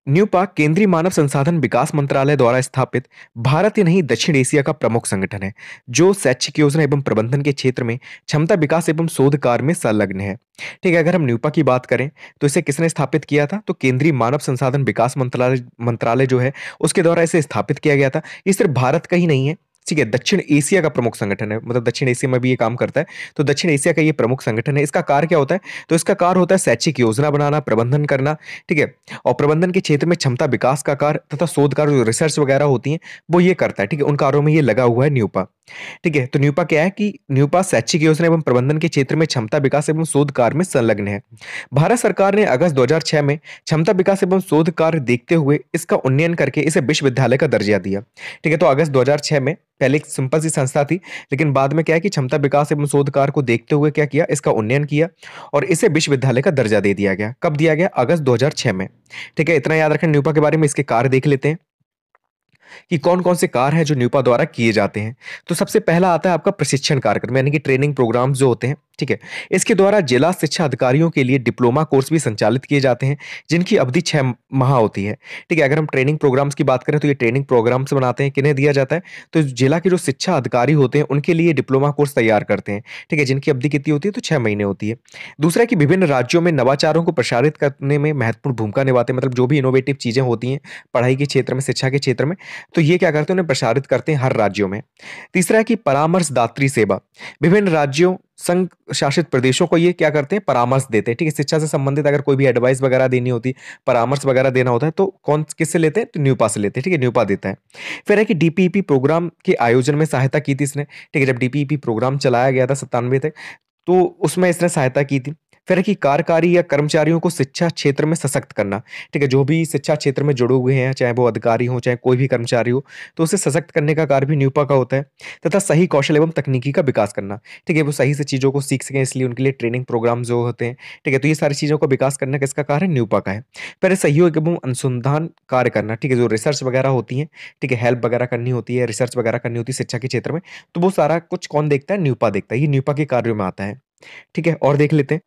न्यूपा केंद्रीय मानव संसाधन विकास मंत्रालय द्वारा स्थापित भारत ही नहीं दक्षिण एशिया का प्रमुख संगठन है, जो शैक्षिक योजना एवं प्रबंधन के क्षेत्र में क्षमता विकास एवं शोध कार्य में संलग्न है। ठीक है, अगर हम न्यूपा की बात करें तो इसे किसने स्थापित किया था? तो केंद्रीय मानव संसाधन विकास मंत्रालय मंत्रालय जो है उसके द्वारा इसे स्थापित किया गया था। ये सिर्फ भारत का ही नहीं है, ठीक है, दक्षिण एशिया का प्रमुख संगठन है, मतलब दक्षिण एशिया में भी ये काम करता है। तो दक्षिण एशिया का ये प्रमुख संगठन है। इसका कार्य क्या होता है? तो इसका कार्य होता है शैक्षिक योजना बनाना, प्रबंधन करना, ठीक है? और प्रबंधन के क्षेत्र में क्षमता विकास का कार्य तथा शोध कार्य, जो रिसर्च वगैरह होती हैं, वो ये करता है, ठीक है? उन कार्यों में ये लगा हुआ है न्यूपा, ठीक है? तो न्यूपा क्या है कि न्यूपा शैक्षिक योजना एवं प्रबंधन के क्षेत्र में क्षमता विकास एवं शोध कार्य में संलग्न है। भारत सरकार ने अगस्त 2006 में क्षमता विकास एवं शोध कार्य देखते हुए इसका उन्नयन करके इसे विश्वविद्यालय का दर्जा दिया, ठीक है? तो अगस्त 2006 में पहले एक सिंपल सी संस्था थी, लेकिन बाद में क्या है कि क्षमता विकास एवं शोध कार्य को देखते हुए क्या किया, इसका उन्नयन किया और इसे विश्वविद्यालय का दर्जा दे दिया गया। कब दिया गया? अगस्त 2006 में, ठीक है? इतना याद रखें न्यूपा के बारे में। इसके कार्य देख लेते हैं कि कौन-कौन से कार्य हैं जो न्यूपा द्वारा किए जाते हैं। तो सबसे पहला आता है आपका प्रशिक्षण कार्यक्रम, यानी कि ट्रेनिंग प्रोग्राम्स जो होते हैं, ठीक है? इसके द्वारा जिला शिक्षा अधिकारियों के लिए डिप्लोमा कोर्स भी संचालित किए जाते हैं, जिनकी अवधि 6 माह होती है, ठीक है? अगर हम ट्रेनिंग प्रोग्राम्स की बात करें तो ये ट्रेनिंग प्रोग्राम्स बनाते हैं, किन्हें दिया जाता है? तो जिला के जो शिक्षा अधिकारी होते हैं, उनके लिए डिप्लोमा कोर्स तैयार करते हैं, ठीक है? जिनकी अवधि कितनी होती है? तो 6 महीने होती है। दूसरा है कि विभिन्न राज्यों में नवाचारों को प्रसारित करने में महत्वपूर्ण भूमिका निभाते हैं, मतलब जो भी इनोवेटिव चीज़ें होती हैं, पढ़ाई के क्षेत्र में, शिक्षा के क्षेत्र में, तो ये क्या करते हैं? उन्हें प्रसारित करते हैं हर राज्यों में। तीसरा है कि परामर्शदात्री सेवा। विभिन्न राज्यों, संघ शासित प्रदेशों को ये क्या करते हैं? परामर्श देते हैं, ठीक है? शिक्षा से संबंधित अगर कोई भी एडवाइस वगैरह देनी होती, परामर्श वगैरह देना होता है, तो कौन किससे लेते हैं? तो न्यूपा से लेते हैं, ठीक है? न्यूपा देता है। फिर है कि डीपीईपी प्रोग्राम के आयोजन में सहायता की थी इसने, ठीक है? जब डीपीईपी प्रोग्राम चलाया गया था 97 तक, तो उसमें इसने सहायता की थी। फिर है कि कार्यकारी या कर्मचारियों को शिक्षा क्षेत्र में सशक्त करना, ठीक है? जो भी शिक्षा क्षेत्र में जुड़े हुए हैं, चाहे वो अधिकारी हों, चाहे कोई भी कर्मचारी हो, तो उसे सशक्त करने का कार्य भी न्यूपा का होता है। तथा सही कौशल एवं तकनीकी का विकास करना, ठीक है? वो सही से चीज़ों को सीख सकें, इसलिए उनके लिए ट्रेनिंग प्रोग्राम जो होते हैं, ठीक है? तो ये सारी चीज़ों का विकास करना किसका कार्य है? न्यूपा का है। फिर है सहयोग एवं अनुसंधान कार्य करना, ठीक है? जो रिसर्च वगैरह होती है, ठीक है? हेल्प वगैरह करनी होती है, रिसर्च वगैरह करनी होती है शिक्षा के क्षेत्र में, तो वो सारा कुछ कौन देखता है? न्यूपा देखता है। ये न्यूपा के कार्यों में आता है, ठीक है? और देख लेते हैं।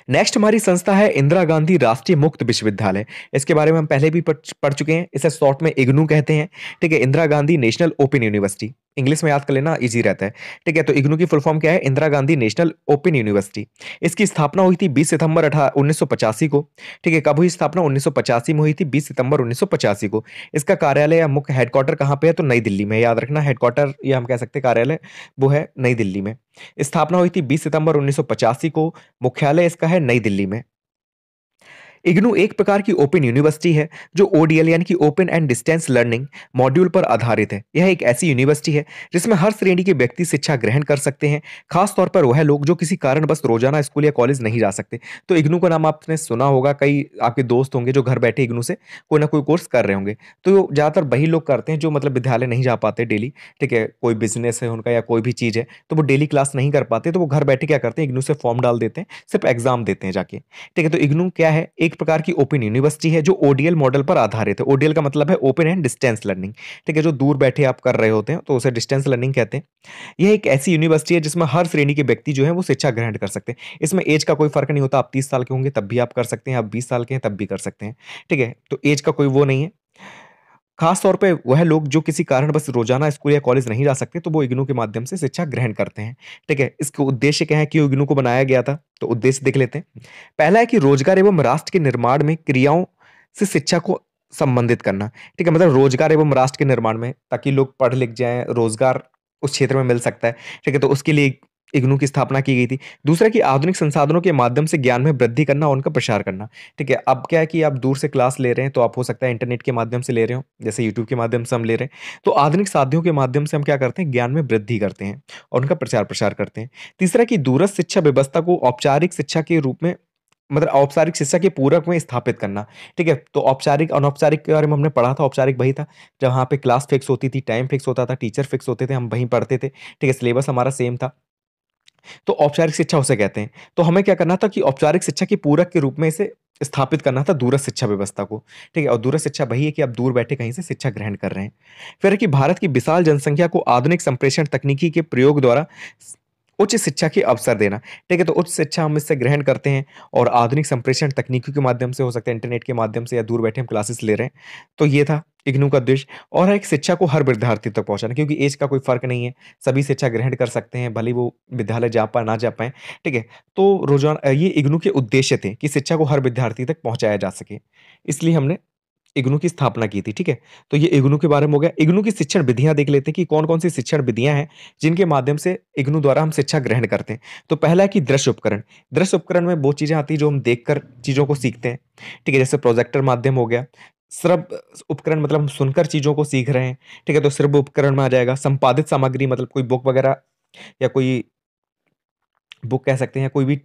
नेक्स्ट हमारी संस्था है इंदिरा गांधी राष्ट्रीय मुक्त विश्वविद्यालय। इसके बारे में हम पहले भी पढ़ चुके हैं। इसे शॉर्ट में इग्नू कहते हैं, ठीक है? Indira Gandhi national open university. English में याद कर लेना, इजी रहता है, ठीक है? तो इग्नू की फुल फॉर्म क्या है? Indira Gandhi national open university. इसकी स्थापना हुई थी 20 सितंबर 1985 को, ठीक है? कब हुई स्थापना? 1985 में हुई थी, 20 सितंबर 1985 को। इसका कार्यालय या मुख्य हेडक्वार्टर कहाँ पे है? तो नई दिल्ली में। याद रखना, हेडक्वार्टर या हम कह सकते हैं कार्यालय, वो है नई दिल्ली में। स्थापना हुई थी 20 सितंबर 1985 को। मुख्यालय इसका है नई दिल्ली में। इग्नू एक प्रकार की ओपन यूनिवर्सिटी है जो ओडीएल यानी कि open and distance learning module पर आधारित है। यह एक ऐसी यूनिवर्सिटी है जिसमें हर श्रेणी के व्यक्ति शिक्षा ग्रहण कर सकते हैं, खास तौर पर वह लोग जो किसी कारणवश रोजाना स्कूल या कॉलेज नहीं जा सकते। तो इग्नू का नाम आपने सुना होगा, कई आपके दोस्त होंगे जो घर बैठे इग्नू से कोई ना कोई कोर्स कर रहे होंगे। तो ज्यादातर वही लोग करते हैं जो मतलब विद्यालय नहीं जा पाते डेली, ठीक है? कोई बिजनेस है उनका या कोई भी चीज है, तो वो डेली क्लास नहीं कर पाते, तो वो घर बैठे क्या करते हैं? इग्नू से फॉर्म डाल देते हैं, सिर्फ एग्जाम देते हैं जाके, ठीक है? तो इग्नू क्या है? एक प्रकार की ओपन यूनिवर्सिटी है जो ओडीएल मॉडल पर आधारित है। ओडीएल का मतलब है ओपन एंड डिस्टेंस लर्निंग, ठीक है? जो दूर बैठे आप कर रहे होते हैं तो उसे डिस्टेंस लर्निंग कहते हैं। यह एक ऐसी यूनिवर्सिटी है जिसमें हर श्रेणी के व्यक्ति जो है वो शिक्षा ग्रहण कर सकते हैं। इसमें एज का कोई फर्क नहीं होता, आप 30 साल के होंगे तब भी आप कर सकते हैं, आप 20 साल के हैं तब भी कर सकते हैं, ठीक है? तो एज का कोई वो नहीं है। खास तौर पे वह लोग जो किसी कारणवश रोजाना स्कूल या कॉलेज नहीं जा सकते, तो वो इग्नू के माध्यम से शिक्षा ग्रहण करते हैं, ठीक है? इसका उद्देश्य क्या है, क्यों इग्नू को बनाया गया था? तो उद्देश्य देख लेते हैं। पहला है कि रोजगार एवं राष्ट्र के निर्माण में क्रियाओं से शिक्षा को संबंधित करना, ठीक है? मतलब रोजगार एवं राष्ट्र के निर्माण में, ताकि लोग पढ़ लिख जाएं, रोजगार उस क्षेत्र में मिल सकता है, ठीक है? तो उसके लिए इग्नू की स्थापना की गई थी। दूसरा कि आधुनिक संसाधनों के माध्यम से ज्ञान में वृद्धि करना और उनका प्रसार करना, ठीक है? अब क्या है कि आप दूर से क्लास ले रहे हैं, तो आप हो सकता है इंटरनेट के माध्यम से ले रहे हो, जैसे यूट्यूब के माध्यम से हम ले रहे हैं। तो आधुनिक साधनों के माध्यम से हम क्या करते हैं? ज्ञान में वृद्धि करते हैं और उनका प्रचार प्रसार करते हैं। तीसरा कि दूरस्थ शिक्षा व्यवस्था को औपचारिक शिक्षा के रूप में, मतलब औपचारिक शिक्षा के पूरक में स्थापित करना, ठीक है? तो औपचारिक अनौपचारिक के बारे में हमने पढ़ा था। औपचारिक वही था जहाँ पे क्लास फिक्स होती थी, टाइम फिक्स होता था, टीचर फिक्स होते थे, हम वहीं पढ़ते थे, ठीक है? सिलेबस हमारा सेम था। तो औपचारिक शिक्षा उसे कहते हैं। तो हमें क्या करना था कि औपचारिक शिक्षा के पूरक के रूप में इसे स्थापित करना था, दूरस्थ शिक्षा व्यवस्था को, ठीक है? और दूरस्थ शिक्षा वही है कि आप दूर बैठे कहीं से शिक्षा ग्रहण कर रहे हैं। फिर है कि भारत की विशाल जनसंख्या को आधुनिक संप्रेषण तकनीकी के प्रयोग द्वारा उच्च शिक्षा के अवसर देना, ठीक है? तो उच्च शिक्षा हम इससे ग्रहण करते हैं और आधुनिक संप्रेषण तकनीकी के माध्यम से, हो सकता है इंटरनेट के माध्यम से या दूर बैठे हम क्लासेस ले रहे हैं। तो ये था इग्नू का उद्देश्य। और है एक शिक्षा को हर विद्यार्थी तक पहुंचाना, क्योंकि एज का कोई फर्क नहीं है, सभी शिक्षा ग्रहण कर सकते हैं, भले ही वो विद्यालय जा पाए ना जा पाए, ठीक है? तो रोजाना ये इग्नू के उद्देश्य थे कि शिक्षा को हर विद्यार्थी तक पहुंचाया जा सके, इसलिए हमने इग्नू की स्थापना की थी, ठीक है? तो ये इग्नू के बारे में हो गया। इग्नू की शिक्षण विधियाँ देख लेते हैं कि कौन-कौन सी शिक्षण विधियाँ हैं, जिनके माध्यम से इग्नू द्वारा हम शिक्षा ग्रहण करते हैं। तो पहला है कि दृश्य उपकरण। दृश्य उपकरण में वो चीज़ें आती हैं जो हम देखकर चीज़ों को सीखते हैं, ठीक है? जैसे प्रोजेक्टर माध्यम हो गया। श्रव्य उपकरण मतलब हम सुनकर चीज़ों को सीख रहे हैं, ठीक है? तो श्रव्य उपकरण में आ जाएगा। संपादित सामग्री मतलब कोई बुक वगैरह या कोई बुक कह सकते हैं, कोई भी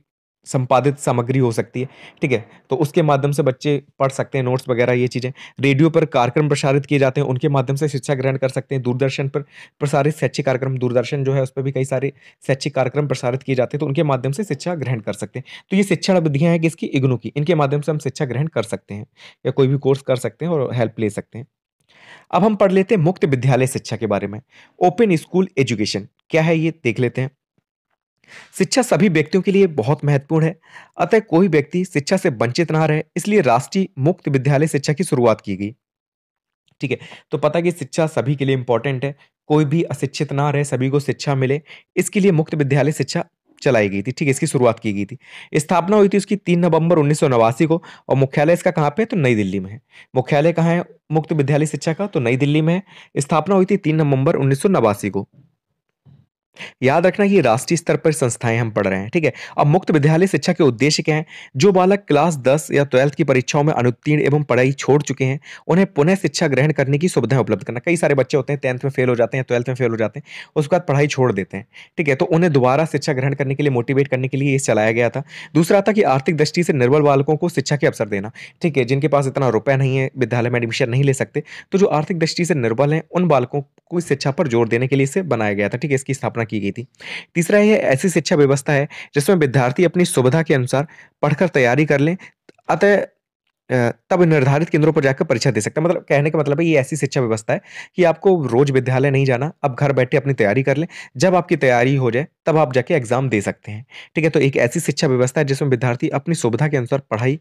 संपादित सामग्री हो सकती है, ठीक है? तो उसके माध्यम से बच्चे पढ़ सकते हैं नोट्स वगैरह ये चीज़ें। रेडियो पर कार्यक्रम प्रसारित किए जाते हैं, उनके माध्यम से शिक्षा ग्रहण कर सकते हैं। दूरदर्शन पर प्रसारित शैक्षिक कार्यक्रम, दूरदर्शन जो है उस पे भी कई सारे शैक्षिक कार्यक्रम प्रसारित किए जाते हैं, तो उनके माध्यम से शिक्षा ग्रहण कर सकते हैं। तो ये शिक्षण विधियाँ हैं किसकी? इग्नू की। इनके माध्यम से हम शिक्षा ग्रहण कर सकते हैं या कोई भी कोर्स कर सकते हैं और हेल्प ले सकते हैं। अब हम पढ़ लेते हैं मुक्त विद्यालय शिक्षा के बारे में। ओपन स्कूल एजुकेशन क्या है ये देख लेते हैं। शिक्षा सभी व्यक्तियों के लिए बहुत महत्वपूर्ण है, अतः कोई व्यक्ति शिक्षा से वंचित ना रहे, इसलिए राष्ट्रीय मुक्त विद्यालय शिक्षा की शुरुआत की गई। ठीक है, तो पता है कि शिक्षा सभी के लिए इंपॉर्टेंट है, कोई भी अशिक्षित ना रहे, सभी को शिक्षा मिले, इसके लिए मुक्त विद्यालय शिक्षा चलाई गई थी, ठीक है, इसकी शुरुआत की गई थी। स्थापना हुई थी उसकी 3 नवंबर 1989 को और मुख्यालय इसका कहाँ पे है? तो नई दिल्ली में है। मुख्यालय कहाँ है मुक्त विद्यालय शिक्षा का? तो नई दिल्ली में है। स्थापना हुई थी 3 नवंबर 1989 को। याद रखना ये राष्ट्रीय स्तर पर संस्थाएं हम पढ़ रहे हैं, ठीक है? अब मुक्त विद्यालय शिक्षा के उद्देश्य क्या हैं? जो बालक क्लास 10 या 12th की परीक्षाओं में अनुत्तीर्ण एवं पढ़ाई छोड़ चुके हैं, उन्हें पुनः शिक्षा ग्रहण करने की सुविधाएं उपलब्ध करना। कई सारे बच्चे होते हैं 10th में फेल हो जाते हैं, 12th में फेल हो जाते हैं, उसके बाद पढ़ाई छोड़ देते हैं, ठीक है? तो उन्हें दोबारा शिक्षा ग्रहण करने के लिए मोटिवेट करने के लिए ये चलाया गया था। दूसरा था कि आर्थिक दृष्टि से निर्बल बालकों को शिक्षा के अवसर देना, ठीक है? जिनके पास इतना रुपया नहीं है, विद्यालय में एडमिशन नहीं ले सकते, तो जो आर्थिक दृष्टि से निर्बल हैं, उन बालकों को इस शिक्षा पर जोर देने के लिए इसे बनाया गया था, ठीक है? इसकी स्थापना की गई थी। तीसरा ये ऐसी शिक्षा व्यवस्था है जिसमें विद्यार्थी अपनी सुविधा के अनुसार पढ़कर तैयारी कर लें, अतः तब निर्धारित केंद्रों पर जाकर परीक्षा दे सकते हैं। मतलब कहने का मतलब है ये ऐसी शिक्षा व्यवस्था है कि आपको रोज विद्यालय नहीं जाना, आप घर बैठे अपनी तैयारी कर लें। जब आपकी तैयारी हो जाए तब आप जाके एग्जाम दे सकते हैं, ठीक है? तो एक ऐसी शिक्षा व्यवस्था है जिसमें विद्यार्थी अपनी सुविधा के अनुसार पढ़ाई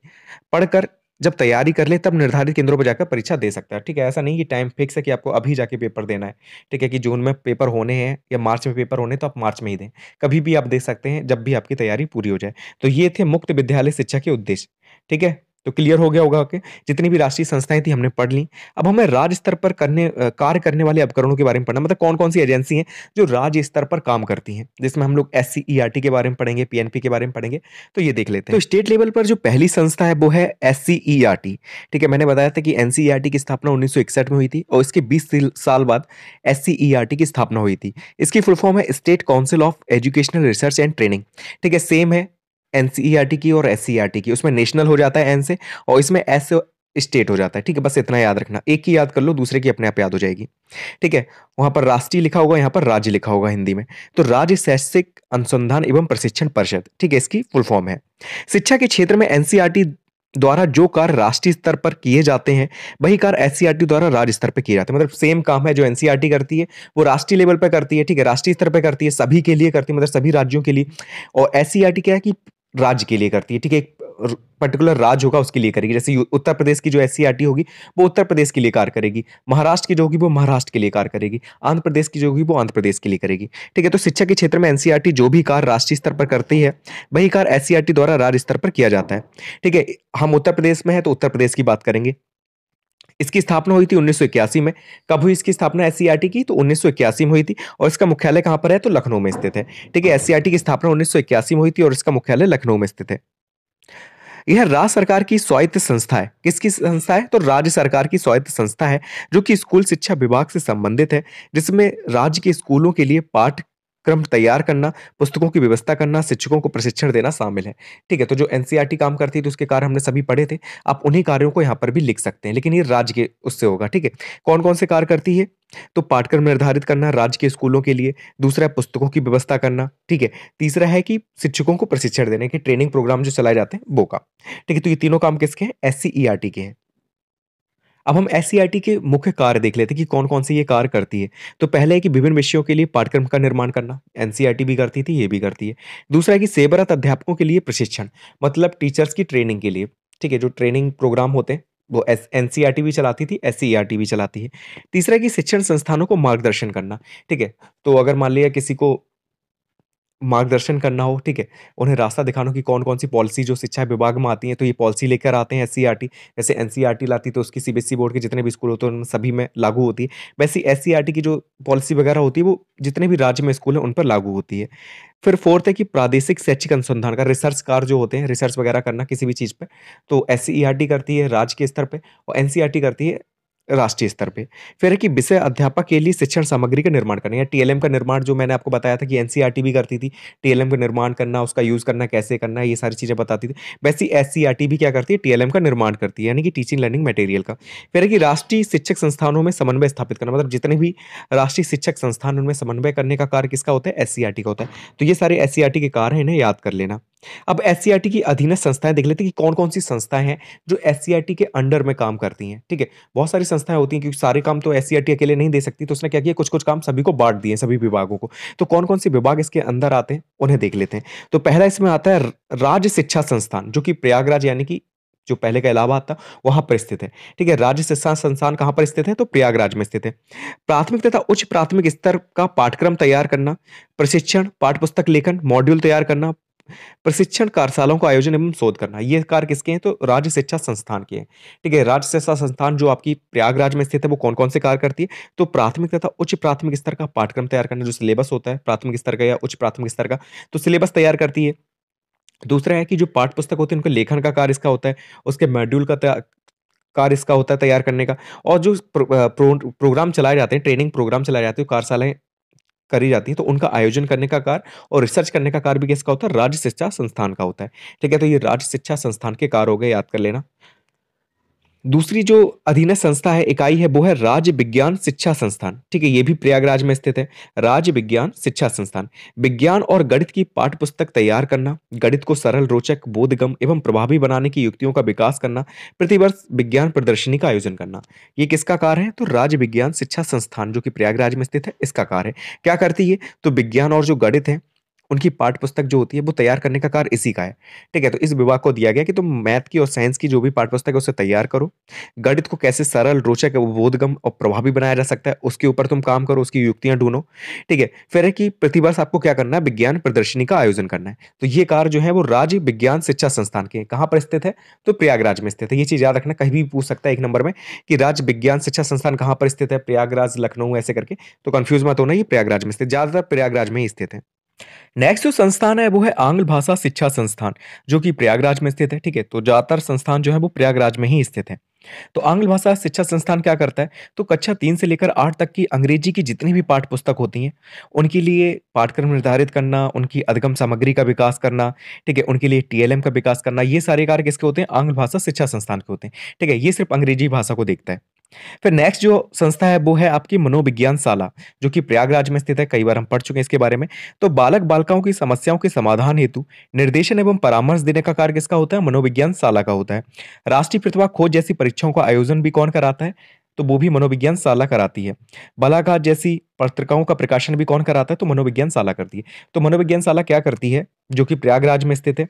पढ़कर जब तैयारी कर ले तब निर्धारित केंद्रों पर जाकर परीक्षा दे सकता है, ठीक है? ऐसा नहीं कि टाइम फिक्स है कि आपको अभी जाके पेपर देना है, ठीक है? कि जून में पेपर होने हैं या मार्च में पेपर होने हैं तो आप मार्च में ही दें। कभी भी आप दे सकते हैं जब भी आपकी तैयारी पूरी हो जाए। तो ये थे मुक्त विद्यालय शिक्षा के उद्देश्य, ठीक है? तो क्लियर हो गया होगा आपके, जितनी भी राष्ट्रीय संस्थाएँ थी हमने पढ़ ली। अब हमें राज्य स्तर पर कार्य करने वाले उपकरणों के बारे में पढ़ना, मतलब कौन-कौन सी एजेंसी हैं जो राज्य स्तर पर काम करती हैं। जिसमें हम लोग एससीईआरटी के बारे में पढ़ेंगे, पीएनपी के बारे में पढ़ेंगे, तो ये देख लेते हैं। तो स्टेट लेवल पर जो पहली संस्था है वो है एससीईआरटी, ठीक है? मैंने बताया था कि एनसीईआरटी की स्थापना 1961 में हुई थी और इसके 20 साल बाद एससीईआरटी की स्थापना हुई थी। इसकी फुल फॉर्म है state council of educational research and training, ठीक है? सेम है एनसीईआरटी की और एससीईआरटी की, उसमें नेशनल हो जाता है एन से और इसमें एस से स्टेट हो जाता है, ठीक है? बस इतना याद रखना, एक की याद कर लो, दूसरे की अपने आप याद हो जाएगी, ठीक है? वहां पर राष्ट्रीय लिखा होगा, यहाँ पर राज्य लिखा होगा हिंदी में। तो राज्य शैक्षिक अनुसंधान एवं प्रशिक्षण परिषद, ठीक है? इसकी फुल फॉर्म है। शिक्षा के क्षेत्र में एनसीईआरटी द्वारा जो कार्य राष्ट्रीय स्तर पर किए जाते हैं वही कार्य एससीईआरटी द्वारा राज्य स्तर पर किए जाते हैं। मतलब सेम काम है जो एनसीईआरटी करती है वो राष्ट्रीय लेवल पर करती है, ठीक है? राष्ट्रीय स्तर पर करती है, सभी के लिए करती है, मतलब सभी राज्यों के लिए। और एससीईआरटी क्या है कि राज्य के लिए करती है, ठीक है? एक पर्टिकुलर राज्य होगा उसके लिए करेगी। जैसे उत्तर प्रदेश की जो एससीईआरटी होगी वो उत्तर प्रदेश के लिए कार्य करेगी, महाराष्ट्र की जो होगी वो महाराष्ट्र के लिए कार्य करेगी, आंध्र प्रदेश की जो होगी वो आंध्र प्रदेश के लिए करेगी, ठीक है? तो शिक्षा के क्षेत्र में एनसीईआरटी जो भी कार्य राष्ट्रीय स्तर पर करती है वही कार्य एससीईआरटी द्वारा राज्य स्तर पर किया जाता है, ठीक है? हम उत्तर प्रदेश में है तो उत्तर प्रदेश की बात करेंगे। इसकी स्थापना हुई थी 1981 में। कब हुई इसकी स्थापना एससीईआरटी की? तो 1981 में हुई थी और इसका मुख्यालय कहाँ पर है? तो लखनऊ में स्थित है, ठीक है? एससीईआरटी की स्थापना 1981 में हुई थी और इसका मुख्यालय लखनऊ में स्थित है। यह राज्य सरकार की स्वायत्त संस्था है। किसकी संस्था है? तो राज्य सरकार की स्वायत्त संस्था है जो कि स्कूल शिक्षा विभाग से संबंधित है, जिसमें राज्य के स्कूलों के लिए पाठ्यक्रम तैयार करना, पुस्तकों की व्यवस्था करना, शिक्षकों को प्रशिक्षण देना शामिल है, ठीक है? तो जो एनसीईआरटी काम करती है तो उसके कार्य हमने सभी पढ़े थे, आप उन्हीं कार्यों को यहाँ पर भी लिख सकते हैं, लेकिन ये राज्य के उससे होगा, ठीक है? कौन-कौन से कार्य करती है? तो पाठ्यक्रम निर्धारित करना राज्य के स्कूलों के लिए, दूसरा है पुस्तकों की व्यवस्था करना, ठीक है? तीसरा है कि शिक्षकों को प्रशिक्षण देने के ट्रेनिंग प्रोग्राम जो चलाए जाते हैं वो काम, ठीक है? तो ये तीनों काम किसके हैं? एससीईआरटी के हैं। अब हम एससीईआरटी के मुख्य कार्य देख लेते हैं कि कौन-कौन से ये कार्य करती है। तो पहले है कि विभिन्न विषयों के लिए पाठ्यक्रम का निर्माण करना, एनसीईआरटी भी करती थी, ये भी करती है। दूसरा है कि सेवारत अध्यापकों के लिए प्रशिक्षण, मतलब टीचर्स की ट्रेनिंग के लिए, ठीक है? जो ट्रेनिंग प्रोग्राम होते हैं वो एनसीईआरटी भी चलाती थी, एससीईआरटी भी चलाती है। तीसरा है कि शिक्षण संस्थानों को मार्गदर्शन करना, ठीक है? तो अगर मान लिया किसी को मार्गदर्शन करना हो, ठीक है? उन्हें रास्ता दिखाना हो कि कौन-कौन सी पॉलिसी जो शिक्षा विभाग में आती है, तो ये पॉलिसी लेकर आते हैं एससीईआरटी। जैसे एनसीईआरटी लाती है, तो उसकी सीबीएसई बोर्ड के जितने भी स्कूल होते हैं, उन सभी में लागू होती है। वैसे ही एससीईआरटी की जो पॉलिसी वगैरह होती है, वो जितने भी राज्य में स्कूल हैं, उन पर लागू होती है। फिर फोर्थ है कि प्रादेशिक शैक्षिक अनुसंधान का रिसर्च कार्य जो होते हैं, रिसर्च वगैरह करना किसी भी चीज़ पे, तो एससीईआरटी करती है राज्य के स्तर पे और एनसीईआरटी करती है राष्ट्रीय स्तर पे। फिर है कि विषय अध्यापक के लिए शिक्षण सामग्री का निर्माण करना या टीएलएम का निर्माण, जो मैंने आपको बताया था कि एनसीईआरटी भी करती थी। टीएलएम का निर्माण करना, उसका यूज़ करना, कैसे करना है, ये सारी चीज़ें बताती थी। वैसे ही एससीईआरटी भी क्या करती है, टीएलएम का निर्माण करती है, यानी कि टीचिंग लर्निंग मटेरियल का। फिर है कि राष्ट्रीय शिक्षक संस्थानों में समन्वय स्थापित करना, मतलब जितने भी राष्ट्रीय शिक्षक संस्थान, उनमें समन्वय करने का कार्य किसका होता है? एससीईआरटी का होता है। तो ये सारे एससीईआरटी के कार्य हैं, इन्हें याद कर लेना। अब एससीईआरटी की अधीनस्थ संस्थाएँ देख लेते हैं कि कौन-कौन सी संस्थाएँ हैं जो एससीईआरटी के अंडर में काम करती हैं, ठीक है? बहुत सारी संस्थाएँ होती हैं, क्योंकि सारे काम तो एससीईआरटी अकेले नहीं दे सकती, तो उसने क्या किया, कुछ-कुछ काम सभी को बाँट दिए, सभी विभागों को। तो कौन-कौन से विभाग इसके अंदर आते हैं, उन्हें देख लेते हैं। तो पहला इसमें आता है राज्य शिक्षा संस्थान, जो कि प्रयागराज, यानी कि जो पहले का इलाहाबाद था, वहाँ पर स्थित है, ठीक है? राज्य शिक्षा संस्थान कहाँ पर स्थित है? तो प्रयागराज में स्थित है। प्राथमिक तथा उच्च प्राथमिक स्तर का पाठ्यक्रम तैयार करना, प्रशिक्षण, पाठ्यपुस्तक लेखन, मॉड्यूल तैयार करना, प्रशिक्षण कार्यशालाओं का आयोजन एवं शोध करना, ये कार्य किसके हैं? तो राज्य शिक्षा संस्थान के हैं, ठीक है? राज्य शिक्षा संस्थान जो आपकी प्रयागराज में स्थित है, वो कौन-कौन से कार्य करती है? तो प्राथमिक तथा उच्च प्राथमिक स्तर का पाठ्यक्रम तैयार करना, जो सिलेबस होता है प्राथमिक स्तर का या उच्च प्राथमिक स्तर का, तो सिलेबस तैयार करती है। दूसरा है कि जो पाठ्य पुस्तक होते हैं, उनके लेखन का कार्य इसका होता है, उसके मॉड्यूल का कार्य इसका होता है तैयार करने का, और जो प्रोग्राम चलाए जाते हैं, ट्रेनिंग प्रोग्राम चलाए जाते हैं, कार्यशालाएँ करी जाती हैं, तो उनका आयोजन करने का कार्य और रिसर्च करने का कार्य भी किसका होता है? राज्य शिक्षा संस्थान का होता है। ठीक है? तो ये राज्य शिक्षा संस्थान के कार्य हो गए, याद कर लेना। दूसरी जो अधीनस्थ संस्था है, इकाई है, वो है राज्य विज्ञान शिक्षा संस्थान। ठीक है? ये भी प्रयागराज में स्थित है, राज्य विज्ञान शिक्षा संस्थान। विज्ञान और गणित की पाठ्य पुस्तक तैयार करना, गणित को सरल, रोचक, बोधगम्य एवं प्रभावी बनाने की युक्तियों का विकास करना, प्रतिवर्ष विज्ञान प्रदर्शनी का आयोजन करना। ये किसका कार्य है? तो राज्य विज्ञान शिक्षा संस्थान, जो कि प्रयागराज में स्थित है, इसका कार्य है। क्या करती है? तो विज्ञान और जो गणित है, उनकी पाठ्य पुस्तक जो होती है, वो तैयार करने का कार्य इसी का है। ठीक है? तो इस विभाग को दिया गया कि तुम मैथ की और साइंस की जो भी पाठ्य पुस्तक है, उसे तैयार करो। गणित को कैसे सरल, रोचक, बोधगम्य और प्रभावी बनाया जा सकता है, उसके ऊपर तुम काम करो, उसकी युक्तियाँ ढूँढो। ठीक है? फिर है कि प्रतिवर्ष आपको क्या करना है? विज्ञान प्रदर्शनी का आयोजन करना है। तो ये कार्य जो है, वो राज्य विज्ञान शिक्षा संस्थान के हैं। कहाँ पर स्थित है? तो प्रयागराज में स्थित है। ये चीज़ याद रखना, कहीं भी पूछ सकता है 1 नंबर में कि राज्य विज्ञान शिक्षा संस्थान कहाँ पर स्थित है? प्रयागराज, लखनऊ, ऐसे करके। तो कन्फ्यूज़ मत होना, ये प्रयागराज में स्थित, ज़्यादातर प्रयागराज में ही स्थित है। नेक्स्ट जो संस्थान है, वो है आंग्ल भाषा शिक्षा संस्थान, जो कि प्रयागराज में स्थित है। ठीक है? तो ज़्यादातर संस्थान जो है, वो प्रयागराज में ही स्थित है। तो आंग्ल भाषा शिक्षा संस्थान क्या करता है? तो कक्षा 3 से लेकर 8 तक की अंग्रेजी की जितनी भी पाठ्य पुस्तक होती हैं, उनके लिए पाठ्यक्रम निर्धारित करना, उनकी अधिगम सामग्री का विकास करना, ठीक है? उनके लिए टीएलएम का विकास करना, ये सारे कार्य किसके होते हैं? आंग्ल भाषा शिक्षा संस्थान के होते हैं। ठीक है? ये सिर्फ़ अंग्रेजी भाषा को देखता है। फिर नेक्स्ट जो संस्था है, वो है आपकी मनोविज्ञान शाला, जो कि प्रयागराज में स्थित है। कई बार हम पढ़ चुके हैं इसके बारे में। तो बालक-बालिकाओं की समस्याओं के समाधान हेतु निर्देशन एवं परामर्श देने का कार्य किसका होता है? मनोविज्ञान शाला का होता है। राष्ट्रीय प्रतिभा खोज जैसी परीक्षाओं का आयोजन भी कौन कराता है? तो वो भी मनोविज्ञान शाला कराती है। बालाघाट जैसी पत्रिकाओं का प्रकाशन भी कौन कराता है? तो मनोविज्ञान शाला करती है। तो मनोविज्ञान शाला क्या करती है, जो कि प्रयागराज में स्थित है?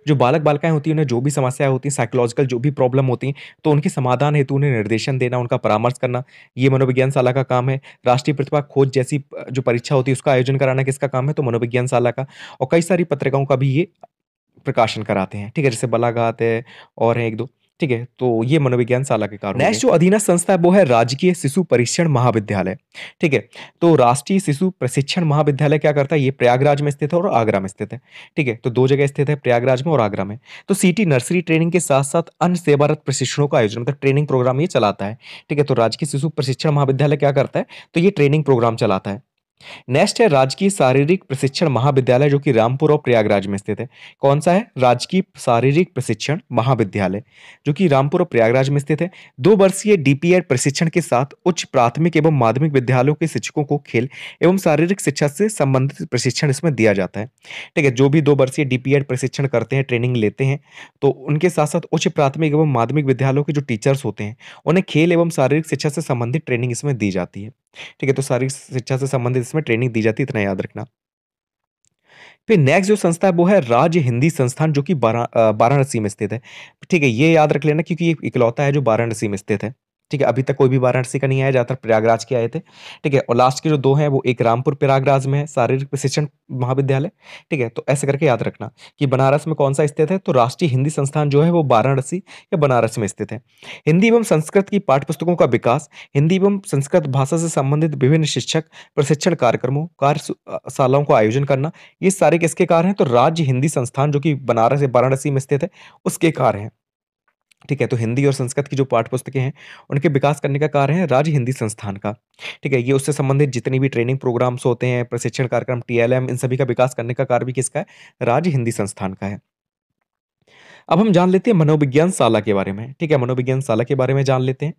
जो बालक-बालिकाएँ होती हैं, उन्हें जो भी समस्याएँ होती हैं, साइकोलॉजिकल जो भी प्रॉब्लम होती हैं, तो उनके समाधान हेतु उन्हें निर्देशन देना, उनका परामर्श करना, ये मनोविज्ञान शाला का काम है। राष्ट्रीय प्रतिभा खोज जैसी जो परीक्षा होती है, उसका आयोजन कराना किसका काम है? तो मनोविज्ञान शाला का। और कई सारी पत्रिकाओं का भी ये प्रकाशन कराते हैं। ठीक है? जैसे बालाघात है और हैं 1-2। ठीक है? तो ये मनोविज्ञान शाला के कार्य हो गए। नेक्स्ट जो अधीनस्थ संस्था है, वो है राजकीय शिशु परीक्षण महाविद्यालय। ठीक है? तो राष्ट्रीय शिशु प्रशिक्षण महाविद्यालय क्या करता है? ये प्रयागराज में स्थित है और आगरा में स्थित है। ठीक है? तो 2 जगह स्थित है, प्रयागराज में और आगरा में। तो सिटी नर्सरी ट्रेनिंग के साथ-साथ अन्य सेवारत प्रशिक्षणों का आयोजन, मतलब ट्रेनिंग प्रोग्राम ये चलाता है। ठीक है? तो राजकीय शिशु प्रशिक्षण महाविद्यालय क्या करता है? तो ये ट्रेनिंग प्रोग्राम चलाता है। नेक्स्ट है राजकीय शारीरिक प्रशिक्षण महाविद्यालय, जो कि रामपुर और प्रयागराज में स्थित है। कौन सा है? राजकीय शारीरिक प्रशिक्षण महाविद्यालय, जो कि रामपुर और प्रयागराज में स्थित है। 2 वर्षीय डीपीएड प्रशिक्षण के साथ उच्च प्राथमिक एवं माध्यमिक विद्यालयों के शिक्षकों को खेल एवं शारीरिक शिक्षा से संबंधित प्रशिक्षण इसमें दिया जाता है। ठीक है? जो भी 2 वर्षीय डीपीएड प्रशिक्षण करते हैं, ट्रेनिंग लेते हैं, तो उनके साथ-साथ उच्च प्राथमिक एवं माध्यमिक विद्यालयों के जो टीचर्स होते हैं, उन्हें खेल एवं शारीरिक शिक्षा से संबंधित ट्रेनिंग इसमें दी जाती है। ठीक है? तो शारीरिक शिक्षा से संबंधित इसमें ट्रेनिंग दी जाती है, इतना याद रखना। फिर नेक्स्ट जो संस्था है, वो है राज्य हिंदी संस्थान, जो कि वाराणसी में स्थित है। ठीक है? ये याद रख लेना, क्योंकि ये इकलौता है जो वाराणसी में स्थित है। ठीक है, अभी तक कोई भी वाराणसी का नहीं आया, ज़्यादातर प्रयागराज के आए थे। ठीक है, और लास्ट के जो 2 हैं वो एक रामपुर प्रयागराज में है, शारीरिक प्रशिक्षण महाविद्यालय। ठीक है, तो ऐसे करके याद रखना कि बनारस में कौन-सा स्थित है, तो राष्ट्रीय हिंदी संस्थान जो है वो वाराणसी या बनारस में स्थित है। हिंदी एवं संस्कृत की पाठ्यपुस्तकों का विकास, हिंदी एवं संस्कृत भाषा से संबंधित विभिन्न शिक्षक प्रशिक्षण कार्यक्रमों, शालाओं का आयोजन करना, ये सारे किसके कार्य हैं? तो राज्य हिंदी संस्थान जो कि बनारस या वाराणसी में स्थित है, उसके कार्य हैं। ठीक है, तो हिंदी और संस्कृत की जो पाठ्यपुस्तकें हैं, उनके विकास करने का कार्य है राज्य हिंदी संस्थान का। ठीक है, ये उससे संबंधित जितनी भी ट्रेनिंग प्रोग्राम्स होते हैं, प्रशिक्षण कार्यक्रम, टीएलएम, इन सभी का विकास करने का कार्य भी किसका है? राज्य हिंदी संस्थान का है। अब हम जान लेते हैं मनोविज्ञान शाला के बारे में। ठीक है, मनोविज्ञान शाला के बारे में जान लेते हैं।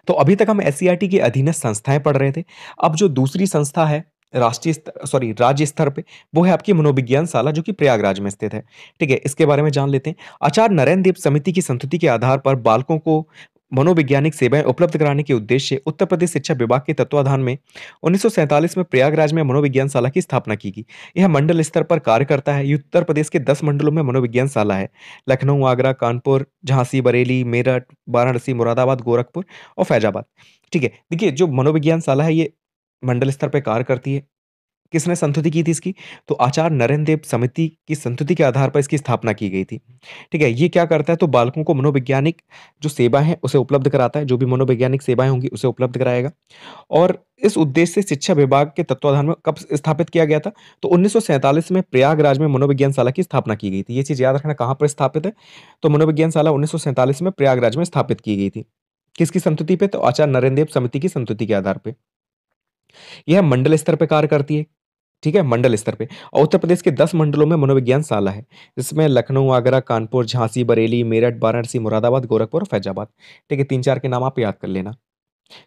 तो अभी तक हम एससीईआरटी के अधीनस्थ संस्थाएं पढ़ रहे थे। अब जो दूसरी संस्था है राज्य स्तर पे, वो है आपकी मनोविज्ञान शाला जो कि प्रयागराज में स्थित है। ठीक है, इसके बारे में जान लेते हैं। आचार्य नरेंद्र देव समिति की संस्तुति के आधार पर बालकों को मनोवैज्ञानिक सेवाएं उपलब्ध कराने के उद्देश्य से उत्तर प्रदेश शिक्षा विभाग के तत्वाधान में 1947 में प्रयागराज में मनोविज्ञान शाला की स्थापना की गई। यह मंडल स्तर पर कार्य करता है। ये उत्तर प्रदेश के 10 मंडलों में मनोविज्ञान शाला है। लखनऊ, आगरा, कानपुर, झांसी, बरेली, मेरठ, वाराणसी, मुरादाबाद, गोरखपुर और फैजाबाद। ठीक है, देखिए जो मनोविज्ञान शाला है ये मंडल स्तर पे कार्य करती है। किसने संस्तुति की थी इसकी? तो आचार्य नरेंद्र देव समिति की संस्तुति के आधार पर इसकी स्थापना की गई थी। ठीक है, ये क्या करता है? तो बालकों को मनोवैज्ञानिक जो सेवाएँ हैं उसे उपलब्ध कराता है, जो भी मनोवैज्ञानिक सेवाएँ होंगी उसे उपलब्ध कराएगा। और इस उद्देश्य से शिक्षा विभाग के तत्वाधान में कब स्थापित किया गया था? तो 1947 में प्रयागराज में मनोविज्ञान शाला की स्थापना की गई थी। ये चीज़ याद रखना कहाँ पर स्थापित है? तो मनोविज्ञान शाला 1947 में प्रयागराज में स्थापित की गई थी। किसकी संस्तुति पे? तो आचार्य नरेंद्र देव समिति की संस्तुति के आधार पे। यह मंडल स्तर पे कार्य करती है। ठीक है, मंडल स्तर पे। और उत्तर प्रदेश के 10 मंडलों में मनोविज्ञान शाला है। जिसमें लखनऊ, आगरा, कानपुर, झांसी, बरेली, मेरठ, वाराणसी, मुरादाबाद, गोरखपुर और फैजाबाद। ठीक है, 3-4 के नाम आप याद कर लेना।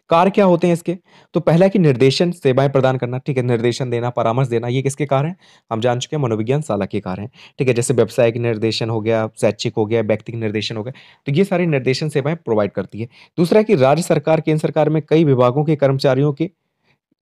कार्य क्या होते हैं इसके? तो पहला है कि निर्देशन सेवाएँ प्रदान करना। ठीक है, निर्देशन देना, परामर्श देना, ये किसके कार्य हैं? हम जान चुके हैं मनोविज्ञान शाला के कार्य हैं। ठीक है, जैसे व्यावसायिक निर्देशन हो गया, शैक्षिक हो गया, व्यक्तिगत निर्देशन हो गया। तो ये सारी निर्देशन सेवाएँ प्रोवाइड करती है। दूसरा है कि राज्य सरकार, केंद्र सरकार में कई विभागों के कर्मचारियों के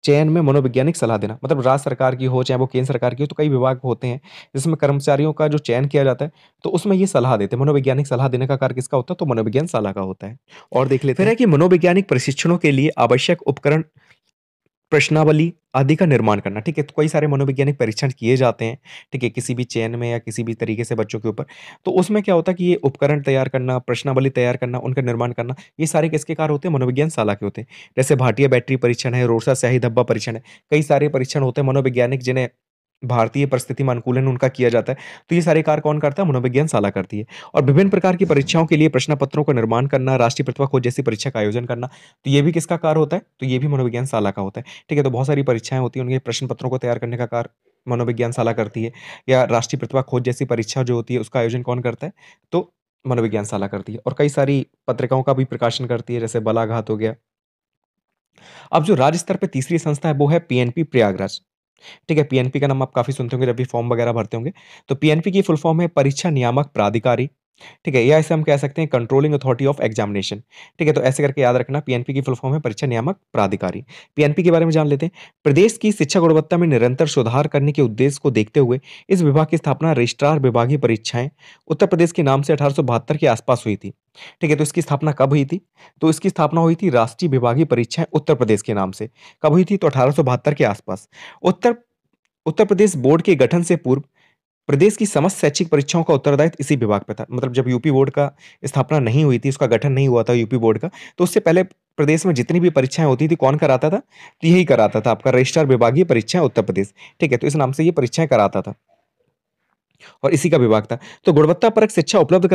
चयन में मनोवैज्ञानिक सलाह देना। मतलब राज्य सरकार की हो, चाहे वो केंद्र सरकार की हो, तो कई विभाग होते हैं, जिसमें कर्मचारियों का जो चयन किया जाता है, तो उसमें ये सलाह देते हैं। मनोवैज्ञानिक सलाह देने का कार्य किसका होता है? तो मनोविज्ञान शाला का होता है। और देख लेते हैं। फिर है कि मनोवैज्ञानिक प्रशिक्षणों के लिए आवश्यक उपकरण, प्रश्नावली आदि का निर्माण करना। ठीक है, तो कई सारे मनोवैज्ञानिक परीक्षण किए जाते हैं। ठीक है, किसी भी चयन में या किसी भी तरीके से बच्चों के ऊपर। तो उसमें क्या होता है कि ये उपकरण तैयार करना, प्रश्नावली तैयार करना, उनका निर्माण करना, ये सारे किसके कार्य होते हैं? मनोविज्ञान शाला के होते हैं। जैसे भाटिया बैटरी परीक्षण है, रोरसा स्याही धब्बा परीक्षण है। कई सारे परीक्षण होते हैं मनोवैज्ञानिक जिन्हें भारतीय परिस्थिति में अनुकूलन उनका किया जाता है। तो ये सारे कार्य कौन करता है? मनोविज्ञान शाला करती है। और विभिन्न प्रकार की परीक्षाओं के लिए प्रश्न पत्रों का निर्माण करना, राष्ट्रीय प्रतिभा खोज जैसी परीक्षा का आयोजन करना, तो ये भी किसका कार्य होता है? तो ये भी मनोविज्ञान शाला का होता है। ठीक है, तो बहुत सारी परीक्षाएँ होती हैं, उनके प्रश्न पत्रों को तैयार करने का कार्य मनोविज्ञान शाला करती है। या राष्ट्रीय प्रतिभा खोज जैसी परीक्षा जो होती है, उसका आयोजन कौन करता है? तो मनोविज्ञान शाला करती है। और कई सारी पत्रिकाओं का भी प्रकाशन करती है, जैसे बलाघात हो गया। अब जो राज्य स्तर पे तीसरी संस्था है, वो है पीएनपी प्रयागराज। ठीक है, पीएनपी का नाम आप काफ़ी सुनते होंगे जब भी फॉर्म वगैरह भरते होंगे। तो पीएनपी की फुल फॉर्म है परीक्षा नियामक प्राधिकारी। ठीक है, या इसे हम कह सकते हैं कंट्रोलिंग अथॉरिटी ऑफ एग्जामिनेशन। ठीक है, तो ऐसे करके याद रखना, पीएनपी की फुल फॉर्म है परीक्षा नियामक प्राधिकारी। पीएनपी के बारे में जान लेते हैं। प्रदेश की शिक्षा गुणवत्ता में निरंतर सुधार करने के उद्देश्य को देखते हुए इस विभाग की स्थापना रजिस्ट्रार विभागीय परीक्षाएं उत्तर प्रदेश के नाम से 1872 के आसपास हुई थी। ठीक है, तो इसकी स्थापना कब हुई थी? तो इसकी स्थापना हुई थी राष्ट्रीय विभागीय परीक्षाएं उत्तर प्रदेश के नाम से। कब हुई थी? तो 1872 के आसपास। उत्तर उत्तर प्रदेश बोर्ड के गठन से पूर्व प्रदेश की समस्त शैक्षिक परीक्षाओं का उत्तरदायित्व इसी विभाग पे था। मतलब जब यूपी बोर्ड का स्थापना नहीं हुई थी, उसका गठन नहीं हुआ था यूपी बोर्ड का, तो उससे पहले प्रदेश में जितनी भी परीक्षाएँ होती थी, कौन कराता था? तो यही कराता था आपका रजिस्ट्रार विभागीय परीक्षाएँ उत्तर प्रदेश। ठीक है, तो इस नाम से ये परीक्षाएँ कराता था और इसी का विभाग था। तो गुणवत्तापरक शिक्षा उपलब्ध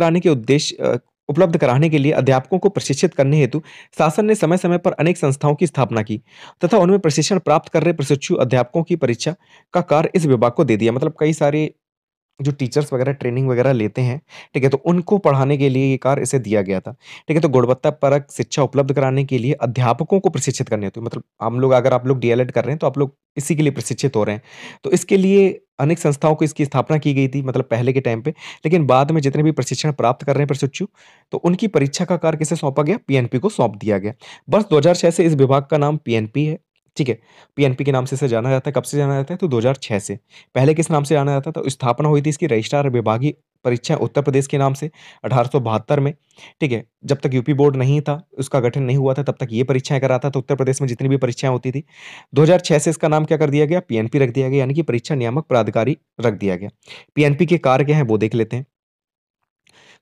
कराने के लिए अध्यापकों को प्रशिक्षित करने हेतु शासन ने समय-समय पर अनेक संस्थाओं की स्थापना की तथा उनमें प्रशिक्षण प्राप्त कर रहे प्रशिक्षु अध्यापकों की परीक्षा का कार्य इस विभाग को दे दिया। मतलब कई सारे जो टीचर्स वगैरह ट्रेनिंग वगैरह लेते हैं, ठीक है, तो उनको पढ़ाने के लिए ये कार्य इसे दिया गया था। ठीक है, तो गुणवत्तापरक शिक्षा उपलब्ध कराने के लिए अध्यापकों को प्रशिक्षित करने हेतु, मतलब हम लोग अगर आप लोग डीएलएड कर रहे हैं, तो आप लोग इसी के लिए प्रशिक्षित हो रहे हैं। तो इसके लिए अनेक संस्थाओं को इसकी स्थापना की गई थी, मतलब पहले के टाइम पे। लेकिन बाद में जितने भी प्रशिक्षण प्राप्त कर रहे हैं प्रशिक्षु, तो उनकी परीक्षा का कार्य किसे सौंपा गया? पीएनपी को सौंप दिया गया। वर्ष 2006 से इस विभाग का नाम पीएनपी है। ठीक है। पीएनपी के नाम से इसे जाना जाता है। कब से जाना जाता है? तो 2006 से। पहले किस नाम से जाना जाता था? तो स्थापना हुई थी इसकी रजिस्ट्रार विभागीय परीक्षाएँ उत्तर प्रदेश के नाम से 1872 में, ठीक है। जब तक यूपी बोर्ड नहीं था, उसका गठन नहीं हुआ था, तब तक ये परीक्षाएँ कराता था उत्तर प्रदेश में जितनी भी परीक्षाएँ होती थी। 2006 से इसका नाम क्या कर दिया गया? पीएनपी रख दिया गया, यानी कि परीक्षा नियामक प्राधिकारी रख दिया गया। पीएनपी के कार्य क्या हैं वो देख लेते हैं।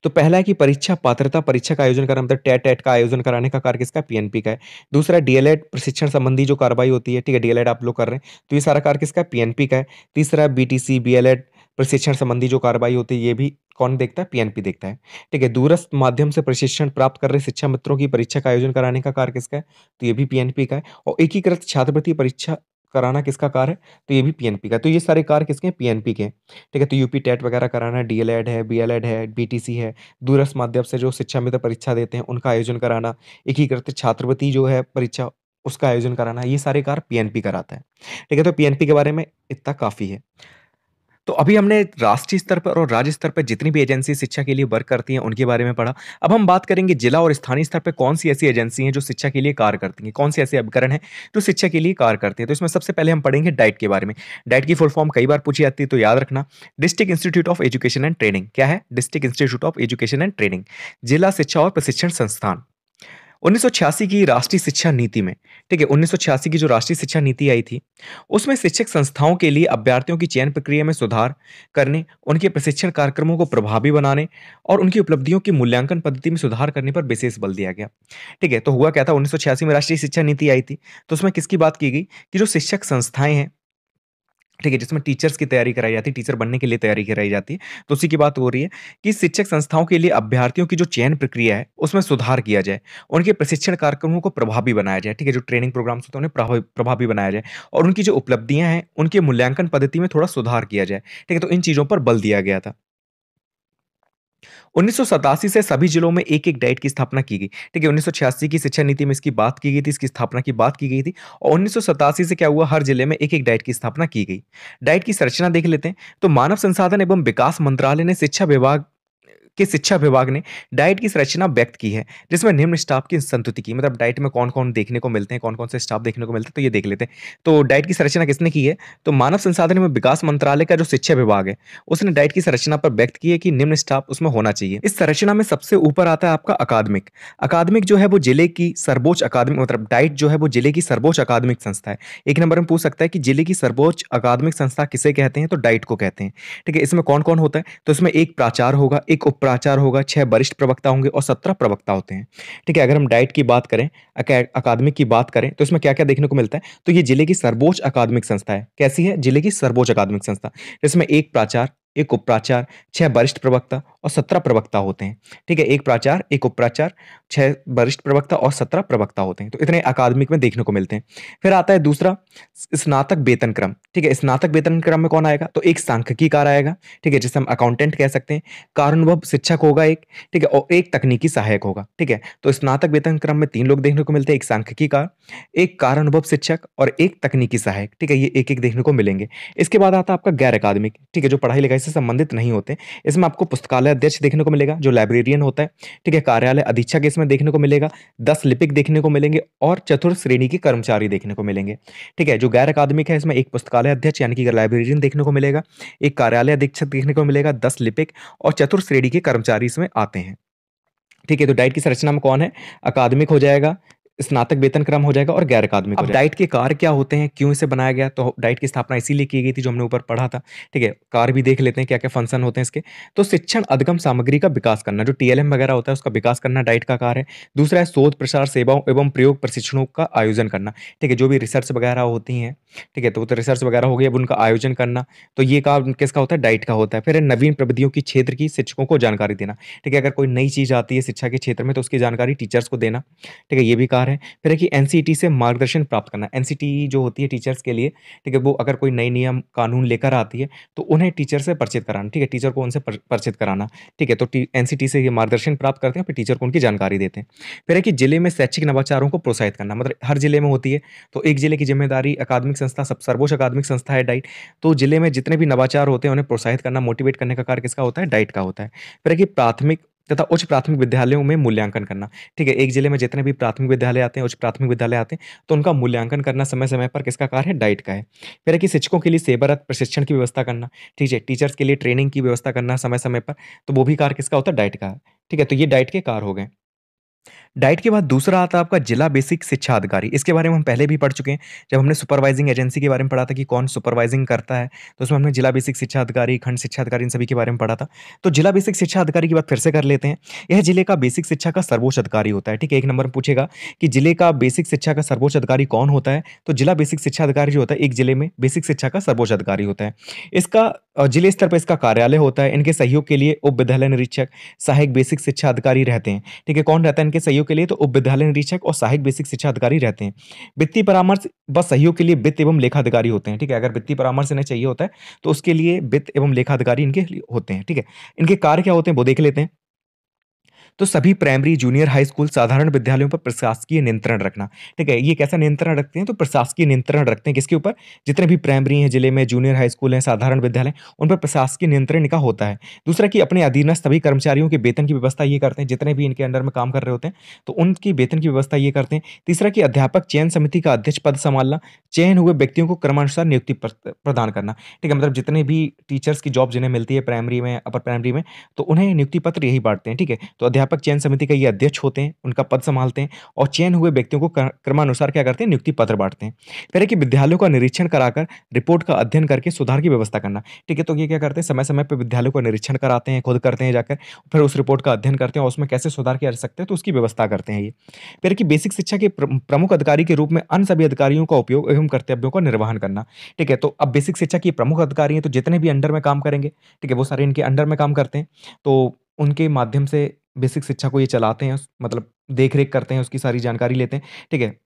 तो पहला है कि परीक्षा पात्रता परीक्षा का आयोजन करना, मतलब टेट-टेट का आयोजन कराने का कार्य किसका है? पीएनपी का है। दूसरा डीएलएड प्रशिक्षण संबंधी जो कार्रवाई होती है, ठीक है, डीएलएड आप लोग कर रहे हैं, तो ये सारा कार्य किसका है? पीएनपी का है। तीसरा बीटीसी, बीएलएड प्रशिक्षण संबंधी जो कार्रवाई होती है, ये भी कौन देखता है? पीएनपी देखता है। ठीक है, दूरस्थ माध्यम से प्रशिक्षण प्राप्त कर रहे शिक्षा मित्रों की परीक्षा का आयोजन कराने का कार्य किसका है? तो ये भी पीएनपी का है। और एकीकृत छात्रवृत्ति परीक्षा कराना किसका कार्य है? तो ये भी पीएनपी का है। तो ये सारे कार्य किसके हैं? पीएनपी के हैं। ठीक है, तो यूपी टेट वगैरह कराना, डीएलएड है, बीएलएड है, बीटीसी है, दूरस्थ माध्यम से जो शिक्षा मित्र परीक्षा देते हैं, उनका आयोजन कराना, एकीकृत छात्रवृत्ति जो है परीक्षा, उसका आयोजन कराना, ये सारे कार्य पीएनपी कराता है। ठीक है, तो पीएनपी के बारे में इतना काफ़ी है। तो अभी हमने राष्ट्रीय स्तर पर और राज्य स्तर पर जितनी भी एजेंसी शिक्षा के लिए वर्क करती हैं, उनके बारे में पढ़ा। अब हम बात करेंगे जिला और स्थानीय स्तर पे कौन-सी ऐसी एजेंसी हैं जो शिक्षा के लिए कार्य करती हैं, कौन-से ऐसे अभिकरण हैं जो शिक्षा के लिए कार्य करते हैं। तो इसमें सबसे पहले हम पढ़ेंगे डाइट के बारे में। डाइट की फुल फॉर्म कई बार पूछी जाती है, तो याद रखना, district institute of education and training. क्या है? District institute of education and training, जिला शिक्षा और प्रशिक्षण संस्थान। 1986 की राष्ट्रीय शिक्षा नीति में, ठीक है, 1986 की जो राष्ट्रीय शिक्षा नीति आई थी, उसमें शिक्षक संस्थाओं के लिए अभ्यर्थियों की चयन प्रक्रिया में सुधार करने, उनके प्रशिक्षण कार्यक्रमों को प्रभावी बनाने और उनकी उपलब्धियों की मूल्यांकन पद्धति में सुधार करने पर विशेष बल दिया गया। ठीक है, तो हुआ क्या था, 1986 में राष्ट्रीय शिक्षा नीति आई थी, तो उसमें किसकी बात की गई कि जो शिक्षक संस्थाएं हैं, ठीक है, जिसमें टीचर्स की तैयारी कराई जाती है, टीचर बनने के लिए तैयारी कराई जाती है, तो उसी की बात हो रही है कि शिक्षक संस्थाओं के लिए अभ्यर्थियों की जो चयन प्रक्रिया है, उसमें सुधार किया जाए, उनके प्रशिक्षण कार्यक्रमों को प्रभावी बनाया जाए, ठीक है, जो ट्रेनिंग प्रोग्राम्स होते हैं उन्हें प्रभावी बनाया जाए और उनकी जो उपलब्धियाँ हैं, उनके मूल्यांकन पद्धति में थोड़ा सुधार किया जाए, ठीक है, तो इन चीज़ों पर बल दिया गया था। 1987 से सभी जिलों में एक-एक डाइट की स्थापना की गई। ठीक है, 1986 की शिक्षा नीति में इसकी बात की गई थी, इसकी स्थापना की बात की गई थी और 1987 से क्या हुआ, हर जिले में एक-एक डाइट की स्थापना की गई। डाइट की संरचना देख लेते हैं, तो मानव संसाधन एवं विकास मंत्रालय ने शिक्षा विभाग ने डाइट की संरचना व्यक्त की है, जिसमें निम्न स्टाफ की संतुति की, मतलब डाइट में कौन-कौन देखने को मिलते हैं, कौन-कौन से स्टाफ देखने को मिलते हैं, तो ये देख लेते हैं। तो डाइट की संरचना किसने की है? तो मानव संसाधन एवं विकास मंत्रालय का जो शिक्षा विभाग है, उसने डाइट की संरचना पर व्यक्त की है कि निम्न स्टाफ उसमें होना चाहिए। इस संरचना में सबसे ऊपर आता है आपका अकादमिक। अकादमिक जो है वो जिले की सर्वोच्च अकादमिक, मतलब डाइट जो है वो जिले की सर्वोच्च अकादमिक संस्था है। एक नंबर में पूछ सकता है कि जिले की सर्वोच्च अकादमिक संस्था किसे कहते हैं? तो डाइट को कहते हैं। ठीक है, इसमें कौन-कौन होता है? तो इसमें एक प्राचार्य होगा, एक उप प्राचार्य होगा, 6 वरिष्ठ प्रवक्ता होंगे और 17 प्रवक्ता होते हैं। ठीक है, अगर हम डाइट की बात करें, अकादमिक की बात करें, तो इसमें क्या-क्या देखने को मिलता है? तो ये जिले की सर्वोच्च अकादमिक संस्था है। कैसी है? जिले की सर्वोच्च अकादमिक संस्था। इसमें एक प्राचार्य, एक उप प्राचार्य, 6 वरिष्ठ प्रवक्ता और 17 प्रवक्ता होते हैं। ठीक है, एक प्राचार्य, एक उप प्राचार्य, 6 वरिष्ठ प्रवक्ता और 17 प्रवक्ता होते हैं। तो इतने अकादमिक में देखने को मिलते हैं। फिर आता है दूसरा, स्नातक वेतन क्रम। ठीक है, स्नातक वेतन क्रम में कौन आएगा? तो एक सांख्यिकीकार आएगा, ठीक है, जिसे हम अकाउंटेंट कह सकते हैं। कार्यानुभव शिक्षक होगा एक, ठीक है, और एक तकनीकी सहायक होगा। ठीक है, तो स्नातक वेतन क्रम में 3 लोग देखने को मिलते हैं, एक सांख्यिकीकार, एक कार्यानुभव शिक्षक और एक तकनीकी सहायक। ठीक है, ये एक-एक देखने को मिलेंगे। इसके बाद आता है आपका गैर अकादमिक, ठीक है, जो पढ़ाई-लिखाई से संबंधित नहीं होते। इसमें आपको पुस्तकालय अध्यक्ष देखने को मिलेगा, जो लाइब्रेरियन होता है। ठीक है, कार्यालय अधीक्षक इसमें देखने को मिलेगा, 10 लिपिक देखने को मिलेंगे और चतुर्थ श्रेणी के कर्मचारी देखने को मिलेंगे। ठीक है, जो गैर अकादमिक है, इसमें एक पुस्तकालय अध्यक्ष यानी कि लाइब्रेरियन देखने को मिलेगा, एक कार्यालय अधीक्षक देखने को मिलेगा, 10 लिपिक और चतुर्थ श्रेणी के कर्मचारी इसमें आते हैं। ठीक है, तो डाइट की संरचना में कौन है? अकादमिक हो जाएगा, स्नातक वेतन क्रम हो जाएगा और गैर अकादमिक हो जाएगा। अब डाइट के कार्य क्या होते हैं? क्यों इसे बनाया गया? तो डाइट की स्थापना इसीलिए की गई थी, जो हमने ऊपर पढ़ा था। ठीक है, कार्य भी देख लेते हैं, क्या-क्या फंक्शन होते हैं इसके। तो शिक्षण अधिगम सामग्री का विकास करना, जो टीएलएम वगैरह होता है, उसका विकास करना डाइट का कार्य है। दूसरा है शोध, प्रसार, सेवाओं एवं प्रयोग प्रशिक्षणों का आयोजन करना। ठीक है, जो भी रिसर्च वगैरह होती हैं, ठीक है, तो रिसर्च वगैरह हो गई, अब उनका आयोजन करना, तो ये काम किसका होता है? डाइट का होता है। फिर है नवीन प्रविधियों की क्षेत्र की शिक्षकों को जानकारी देना। ठीक है, अगर कोई नई चीज़ आती है शिक्षा के क्षेत्र में, तो उसकी जानकारी टीचर्स को देना। ठीक है, ये भी कार्य है। फिर है कि एनसीईटी से मार्गदर्शन प्राप्त करना। एनसीईटी जो होती है टीचर्स के लिए, ठीक है, वो अगर कोई नई नियम कानून लेकर आती है, तो उन्हें टीचर से परिचित कराना। ठीक है, टीचर को उनसे परिचित कराना। ठीक है, तो एनसीईटी से ये मार्गदर्शन प्राप्त करते हैं, फिर टीचर को उनकी जानकारी देते हैं। फिर है कि जिले में शैक्षिक नवाचारों को प्रोत्साहित करना, मतलब हर जिले में होती है, तो एक जिले की जिम्मेदारी, अकादमिक संस्था सर्वोच्च अकादमिक संस्था है डाइट, तो जिले में जितने भी नवाचार होते हैं उन्हें प्रोत्साहित करना, मोटिवेट करने का कार्य किसका होता है? डाइट का होता है। फिर है कि प्राथमिक तथा उच्च प्राथमिक विद्यालयों में मूल्यांकन करना। ठीक है, एक जिले में जितने भी प्राथमिक विद्यालय आते हैं, उच्च प्राथमिक विद्यालय आते हैं, तो उनका मूल्यांकन करना समय-समय पर किसका कार्य है? डाइट का है। फिर है कि शिक्षकों के लिए सेवारत प्रशिक्षण की व्यवस्था करना, ठीक है, टीचर्स के लिए ट्रेनिंग की व्यवस्था करना समय-समय पर, तो वो भी कार्य किसका होता है? डाइट का है। ठीक है, तो ये डाइट के कार्य हो गए। डाइट के बाद दूसरा आता है आपका जिला बेसिक शिक्षा अधिकारी। इसके बारे में हम पहले भी पढ़ चुके हैं। जब हमने सुपरवाइजिंग एजेंसी के बारे में पढ़ा था कि कौन सुपरवाइजिंग करता है, तो उसमें हमने जिला बेसिक शिक्षा अधिकारी, खंड शिक्षा अधिकारी इन सभी के बारे में पढ़ा था। तो जिला बेसिक शिक्षा अधिकारी की बात फिर से कर लेते हैं। यह जिले का बेसिक शिक्षा का सर्वोच्च अधिकारी होता है। ठीक है, 1 नंबर में पूछेगा कि जिले का बेसिक शिक्षा का सर्वोच्च अधिकारी कौन होता है? तो जिला बेसिक शिक्षा अधिकारी जो होता है, एक जिले में बेसिक शिक्षा का सर्वोच्च अधिकारी होता है। इसका जिले स्तर पर इसका कार्यालय होता है। इनके सहयोग के लिए उप विद्यालय निरीक्षक, सहायक बेसिक शिक्षा अधिकारी रहते हैं। ठीक है, कौन रहता है इनके सहयोग के लिए? तो उप विद्यालय निरीक्षक और सहायक बेसिक शिक्षा अधिकारी रहते हैं। वित्तीय परामर्श व सहयोग के लिए वित्त एवं लेखा अधिकारी होते हैं। ठीक है, अगर वित्तीय परामर्श इन्हें चाहिए होता है, तो उसके लिए वित्त एवं लेखा अधिकारी इनके लिए होते हैं। ठीक है, इनके कार्य क्या होते हैं वो देख लेते हैं। तो सभी प्राइमरी, जूनियर हाई स्कूल, साधारण विद्यालयों पर प्रशासकीय नियंत्रण रखना। ठीक है, ये कैसा नियंत्रण रखते हैं? तो प्रशासकीय नियंत्रण रखते हैं किसके ऊपर? जितने भी प्राइमरी हैं जिले में, जूनियर हाई स्कूल हैं, साधारण विद्यालय, उन पर प्रशासकीय नियंत्रण इनका होता है। दूसरा कि अपने अधीनस्थ सभी कर्मचारियों के वेतन की व्यवस्था ये करते हैं, जितने भी इनके अंडर में काम कर रहे होते हैं, तो उनकी वेतन की व्यवस्था ये करते हैं। तीसरा कि अध्यापक चयन समिति का अध्यक्ष पद संभालना, चयन हुए व्यक्तियों को क्रमानुसार नियुक्ति प्रदान करना। ठीक है, मतलब जितने भी टीचर्स की जॉब जिन्हें मिलती है प्राइमरी में, अपर प्राइमरी में, तो उन्हें नियुक्ति पत्र यही बाँटते हैं। ठीक है, तो अध्यापक चयन समिति का ये अध्यक्ष होते हैं, उनका पद संभालते हैं और चयन हुए व्यक्तियों को क्रमानुसार क्या करते हैं? नियुक्ति पत्र बाँटते हैं। फिर है कि विद्यालयों का निरीक्षण कराकर रिपोर्ट का अध्ययन करके सुधार की व्यवस्था करना। ठीक है, तो ये क्या करते हैं? समय-समय पे विद्यालयों का निरीक्षण कराते हैं, खुद करते हैं जाकर, फिर उस रिपोर्ट का अध्ययन करते हैं और उसमें कैसे सुधार किया जा सकता है, तो उसकी व्यवस्था करते हैं ये। फिर है कि बेसिक शिक्षा के प्रमुख अधिकारी के रूप में अन्य सभी अधिकारियों का उपयोग एवं कर्तव्यों का निर्वहन करना। ठीक है, तो अब बेसिक शिक्षा के प्रमुख अधिकारी हैं, तो जितने भी अंडर में काम करेंगे, ठीक है, वो सारे इनके अंडर में काम करते हैं। तो उनके माध्यम से बेसिक शिक्षा को ये चलाते हैं, मतलब देख-रेख करते हैं, उसकी सारी जानकारी लेते हैं, ठीक है?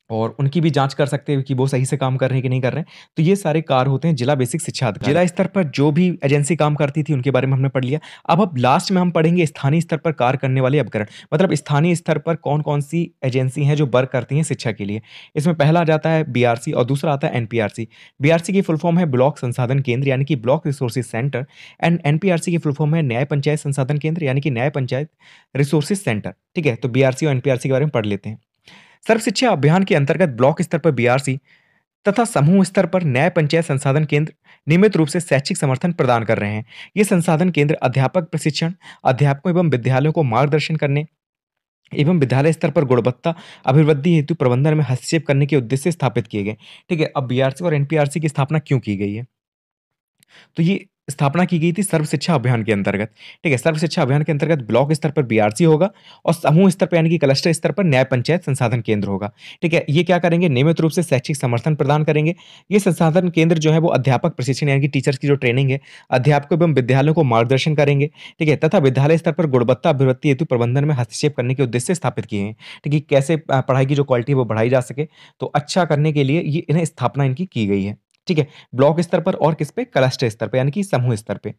और उनकी भी जाँच कर सकते हैं कि वो सही से काम कर रहे हैं कि नहीं कर रहे हैं। तो ये सारे कार्य होते हैं जिला बेसिक शिक्षा अधिकारी। जिला स्तर पर जो भी एजेंसी काम करती थी, उनके बारे में हमने पढ़ लिया। अब लास्ट में हम पढ़ेंगे स्थानीय स्तर पर कार्य करने वाले उपकरण। मतलब स्थानीय स्तर पर कौन-कौन सी एजेंसी हैं जो वर्क करती हैं शिक्षा के लिए। इसमें पहला आ जाता है बीआरसी और दूसरा आता है एनपीआरसी। बीआरसी की फुल फॉर्म है ब्लॉक संसाधन केंद्र यानी कि block resources centre and NPRC की फुल फॉर्म है न्याय पंचायत संसाधन केंद्र यानी कि न्याय पंचायत रिसोर्सेज सेंटर। ठीक है? तो बीआरसी और एनपीआरसी के बारे में पढ़ लेते हैं। सर्व शिक्षा अभियान के अंतर्गत ब्लॉक स्तर पर बीआरसी तथा समूह स्तर पर न्याय पंचायत संसाधन केंद्र नियमित रूप से शैक्षिक समर्थन प्रदान कर रहे हैं। ये संसाधन केंद्र अध्यापक प्रशिक्षण, अध्यापकों एवं विद्यालयों को मार्गदर्शन करने एवं विद्यालय स्तर पर गुणवत्ता अभिवृद्धि हेतु प्रबंधन में हस्तक्षेप करने के उद्देश्य से स्थापित किए गए। ठीक है, अब बीआरसी और एनपीआरसी की स्थापना क्यों की गई है? तो ये स्थापना की गई थी सर्व शिक्षा अभियान के अंतर्गत। ठीक है, सर्व शिक्षा अभियान के अंतर्गत ब्लॉक स्तर पर बीआरसी होगा और समूह स्तर पर यानी कि क्लस्टर स्तर पर न्याय पंचायत संसाधन केंद्र होगा। ठीक है, ये क्या करेंगे? नियमित रूप से शैक्षिक समर्थन प्रदान करेंगे। ये संसाधन केंद्र जो है वो अध्यापक प्रशिक्षण यानी कि टीचर्स की जो ट्रेनिंग है, अध्यापकों एवं विद्यालयों को मार्गदर्शन करेंगे। ठीक है, तथा विद्यालय स्तर पर गुणवत्ता अभिवृद्धि हेतु प्रबंधन में हस्तक्षेप करने के उद्देश्य से स्थापित किए हैं। ठीक है, कैसे पढ़ाई की जो क्वालिटी है वो बढ़ाई जा सके, तो अच्छा करने के लिए ये इन्हें स्थापना इनकी की गई है। ठीक है, ब्लॉक स्तर पर और किस पे? क्लस्टर स्तर पे यानी कि समूह स्तर पे।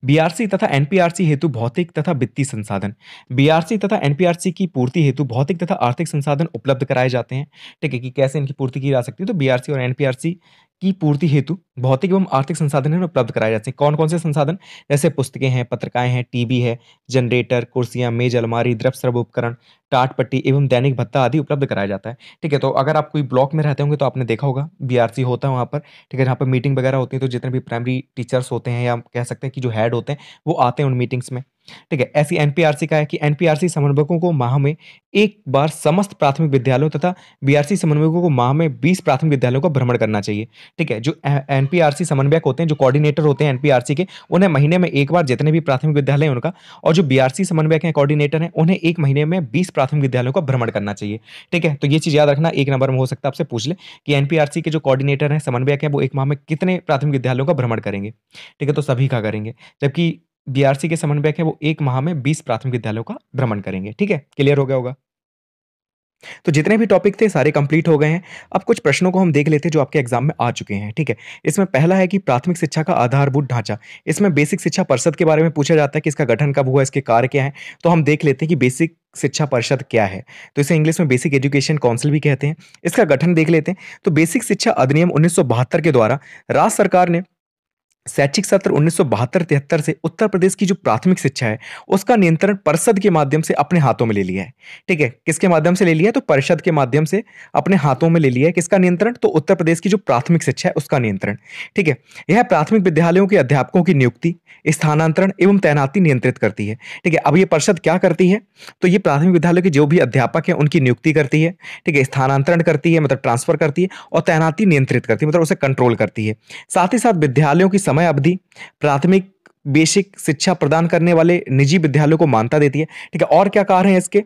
बीआरसी तथा एनपीआरसी हेतु भौतिक तथा वित्तीय संसाधन। बीआरसी तथा एनपीआरसी की पूर्ति हेतु भौतिक तथा आर्थिक संसाधन उपलब्ध कराए जाते हैं। ठीक है, कि कैसे इनकी पूर्ति की जा सकती है? तो बीआरसी और एनपीआरसी की पूर्ति हेतु भौतिक एवं आर्थिक संसाधन है ना उपलब्ध कराए जाते हैं। कौन-कौन से संसाधन? जैसे पुस्तकें हैं, पत्रिकाएँ हैं, टीवी है, जनरेटर, कुर्सियाँ, मेज, अलमारी, द्रव स्राव उपकरण, टाट पट्टी एवं दैनिक भत्ता आदि उपलब्ध कराया जाता है। ठीक है, तो अगर आप कोई ब्लॉक में रहते होंगे तो आपने देखा होगा बीआरसी होता है वहाँ पर। ठीक है, जहाँ पर मीटिंग वगैरह होती है तो जितने भी प्राइमरी टीचर्स होते हैं या हम कह सकते हैं कि जो हेड होते हैं, वो आते हैं उन मीटिंग्स में। ठीक है, ऐसी एनपीआरसी का है कि एनपीआरसी समन्वयकों को माह में 1 बार समस्त प्राथमिक विद्यालयों तथा बीआरसी समन्वयकों को माह में 20 प्राथमिक विद्यालयों का भ्रमण करना चाहिए। ठीक है, जो एनपीआरसी समन्वयक होते हैं, जो कोऑर्डिनेटर होते हैं एनपीआरसी के, उन्हें महीने में 1 बार जितने भी प्राथमिक विद्यालय हैं उनका और जो बीआरसी समन्वयक हैं, कोऑर्डिनेटर हैं, उन्हें 1 महीने में 20 प्राथमिक विद्यालयों का भ्रमण करना चाहिए। ठीक है, तो ये चीज़ याद रखना 1 नंबर में हो सकता है आपसे पूछ ले कि एनपीआरसी के जो कोऑर्डिनेटर हैं, समन्वयक हैं, वो 1 माह में कितने प्राथमिक विद्यालयों का भ्रमण करेंगे? ठीक है, तो सभी का करेंगे। जबकि बीआरसी के समन्वयक हैं, वो 1 माह में 20 प्राथमिक विद्यालयों का भ्रमण करेंगे। ठीक है, क्लियर हो गया होगा? तो जितने भी टॉपिक थे सारे कंप्लीट हो गए हैं। अब कुछ प्रश्नों को हम देख लेते हैं जो आपके एग्जाम में आ चुके हैं, ठीक है? इसमें पहला है कि प्राथमिक शिक्षा का आधारभूत ढांचा। इसमें बेसिक शिक्षा परिषद के बारे में पूछा जाता है कि इसका गठन कब हुआ, इसके कार्य क्या हैं? तो हम देख लेते हैं कि बेसिक शिक्षा परिषद क्या है? तो इसे इंग्लिश में बेसिक एजुकेशन काउंसिल भी कहते हैं। इसका गठन देख लेते हैं। तो बेसिक शिक्षा अधिनियम 1972 के द्वारा राज्य सरकार ने शैक्षिक सत्र 1972-73 से उत्तर प्रदेश की जो प्राथमिक शिक्षा है, उसका नियंत्रण परिषद के माध्यम से अपने हाथों में ले लिया है। ठीक है? किसके माध्यम से ले लिया है? तो परिषद के माध्यम से अपने हाथों में ले लिया है। किसका नियंत्रण? तो उत्तर प्रदेश की जो प्राथमिक शिक्षा है, उसका नियंत्रण। ठीक है? यह प्राथमिक विद्यालयों के अध्यापकों की नियुक्ति, स्थानांतरण एवं तैनाती नियंत्रित करती है। ठीक है? अब ये परिषद क्या करती है? तो ये प्राथमिक विद्यालय के जो भी अध्यापक हैं, उनकी नियुक्ति करती है। ठीक है? स्थानांतरण करती है, मतलब ट्रांसफर करती है, और तैनाती नियंत्रित करती है, मतलब उसे कंट्रोल करती है। साथ ही साथ विद्यालयों की समय अवधि प्राथमिक बेसिक शिक्षा प्रदान करने वाले निजी विद्यालयों को मान्यता देती है। ठीक है? और क्या कार्य हैं इसके?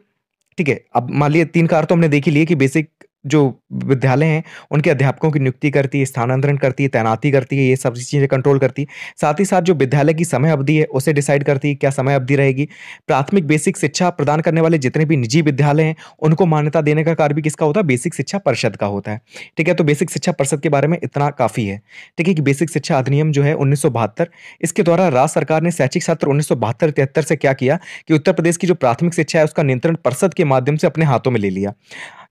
ठीक है? अब मान लीजिए 3 कार्य तो हमने देख ही लिए कि बेसिक जो विद्यालय हैं, उनके अध्यापकों की नियुक्ति करती है, स्थानांतरण करती है, तैनाती करती है, ये सब चीज़ें कंट्रोल करती है। साथ ही साथ जो विद्यालय की समय अवधि है, उसे डिसाइड करती है, क्या समय अवधि रहेगी। प्राथमिक बेसिक शिक्षा प्रदान करने वाले जितने भी निजी विद्यालय हैं, उनको मान्यता देने का कार्य भी किसका होता है? बेसिक शिक्षा परिषद का होता है। ठीक है? तो बेसिक शिक्षा परिषद के बारे में इतना काफ़ी है। ठीक है? कि बेसिक शिक्षा अधिनियम जो है 1972, इसके द्वारा राज्य सरकार ने शैक्षिक सत्र 1972-73 से क्या किया कि उत्तर प्रदेश की जो प्राथमिक शिक्षा है, उसका नियंत्रण परिषद के माध्यम से अपने हाथों में ले लिया।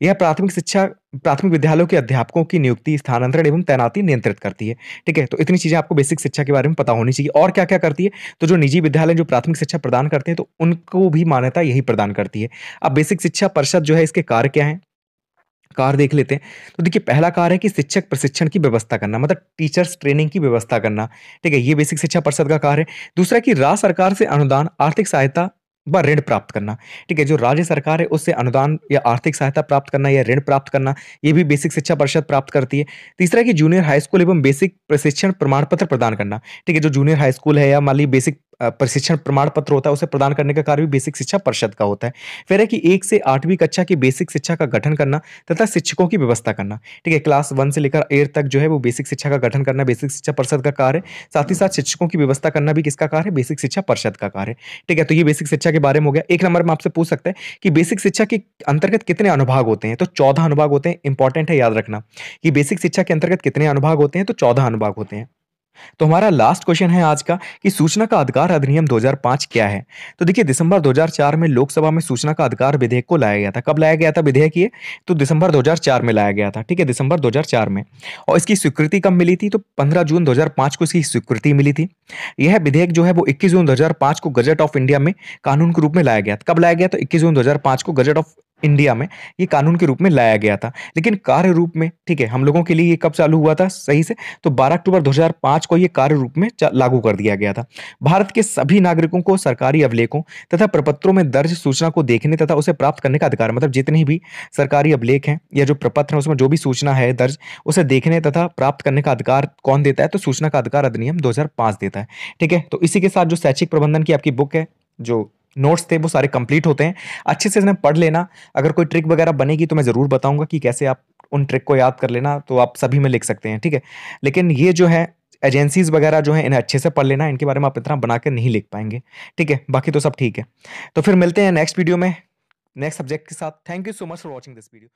यह प्राथमिक विद्यालयों के अध्यापकों की नियुक्ति, स्थानांतरण एवं तैनाती नियंत्रित करती है। ठीक है? तो इतनी चीज़ें आपको बेसिक शिक्षा के बारे में पता होनी चाहिए। और क्या-क्या करती है? तो जो निजी विद्यालय जो प्राथमिक शिक्षा प्रदान करते हैं, तो उनको भी मान्यता यही प्रदान करती है। अब बेसिक शिक्षा परिषद जो है, इसके कार्य क्या हैं? कार्य देख लेते हैं। तो देखिए, पहला कार्य है कि शिक्षक प्रशिक्षण की व्यवस्था करना, मतलब टीचर्स ट्रेनिंग की व्यवस्था करना। ठीक है? ये बेसिक शिक्षा परिषद का कार्य है। दूसरा कि राज्य सरकार से अनुदान, आर्थिक सहायता व ऋण प्राप्त करना। ठीक है? जो राज्य सरकार है, उससे अनुदान या आर्थिक सहायता प्राप्त करना या ऋण प्राप्त करना, ये भी बेसिक शिक्षा परिषद प्राप्त करती है। तीसरा कि जूनियर हाई स्कूल एवं बेसिक प्रशिक्षण प्रमाण पत्र प्रदान करना। ठीक है? जो जूनियर हाई स्कूल है या मान लीजिए बेसिक प्रशिक्षण प्रमाण पत्र होता है, उसे प्रदान करने का कार्य भी बेसिक शिक्षा परिषद का होता है। फिर है कि 1 से 8वीं कक्षा की बेसिक शिक्षा का गठन करना तथा शिक्षकों की व्यवस्था करना। ठीक है? क्लास 1 से लेकर 8 तक जो है, वो बेसिक शिक्षा का गठन करना बेसिक शिक्षा परिषद का कार्य है। साथ ही साथ शिक्षकों की व्यवस्था करना भी किसका कार्य है? बेसिक शिक्षा परिषद का कार्य है। ठीक है? तो ये बेसिक शिक्षा के बारे में हो गया। 1 नंबर में आपसे पूछ सकता है कि बेसिक शिक्षा के अंतर्गत कितने अनुभाग होते हैं? तो 14 अनुभाग होते हैं। इंपॉर्टेंट है, याद रखना कि बेसिक शिक्षा के अंतर्गत कितने अनुभाग होते हैं? तो 14 अनुभाग होते हैं। तो हमारा लास्ट क्वेश्चन है आज का कि सूचना का अधिकार अधिनियम 2005 क्या है? तो देखिए, दिसंबर 2004 में लोकसभा में सूचना का अधिकार विधेयक को लाया गया था। कब लाया गया था विधेयक ये? तो दिसंबर 2004 में लाया गया था। ठीक है? दिसंबर 2004 में। और इसकी स्वीकृति कब मिली थी? तो 15 जून 2005 को इसकी स्वीकृति मिली थी। यह विधेयक जो है, वो 21 जून 2005 को गज़ट ऑफ इंडिया में कानून के रूप में लाया गया था। कब लाया गया? तो 21 जून 2005 को गज़ट ऑफ इंडिया में ये कानून के रूप में लाया गया था। लेकिन कार्य रूप में, ठीक है, हम लोगों के लिए ये कब चालू हुआ था सही से? तो 12 अक्टूबर 2005 को ये कार्य रूप में लागू कर दिया गया था। भारत के सभी नागरिकों को सरकारी अभिलेखों तथा प्रपत्रों में दर्ज सूचना को देखने तथा उसे प्राप्त करने का अधिकार, मतलब जितनी भी सरकारी अभिलेख हैं या जो प्रपत्र हैं, उसमें जो भी सूचना है दर्ज, उसे देखने तथा प्राप्त करने का अधिकार कौन देता है? तो सूचना का अधिकार अधिनियम 2005 देता है। ठीक है? तो इसी के साथ जो शैक्षिक प्रबंधन की आपकी बुक है, जो नोट्स थे, वो सारे कंप्लीट होते हैं। अच्छे से इन्हें पढ़ लेना। अगर कोई ट्रिक वगैरह बनेगी तो मैं ज़रूर बताऊँगा कि कैसे आप उन ट्रिक को याद कर लेना, तो आप सभी में लिख सकते हैं। ठीक है? लेकिन ये जो है एजेंसीज़ वगैरह जो हैं, इन्हें अच्छे से पढ़ लेना। इनके बारे में आप इतना बना के नहीं लिख पाएँगे। ठीक है? बाकी तो सब ठीक है। तो फिर मिलते हैं नेक्स्ट वीडियो में, नेक्स्ट सब्जेक्ट के साथ। Thank you so much for watching this video.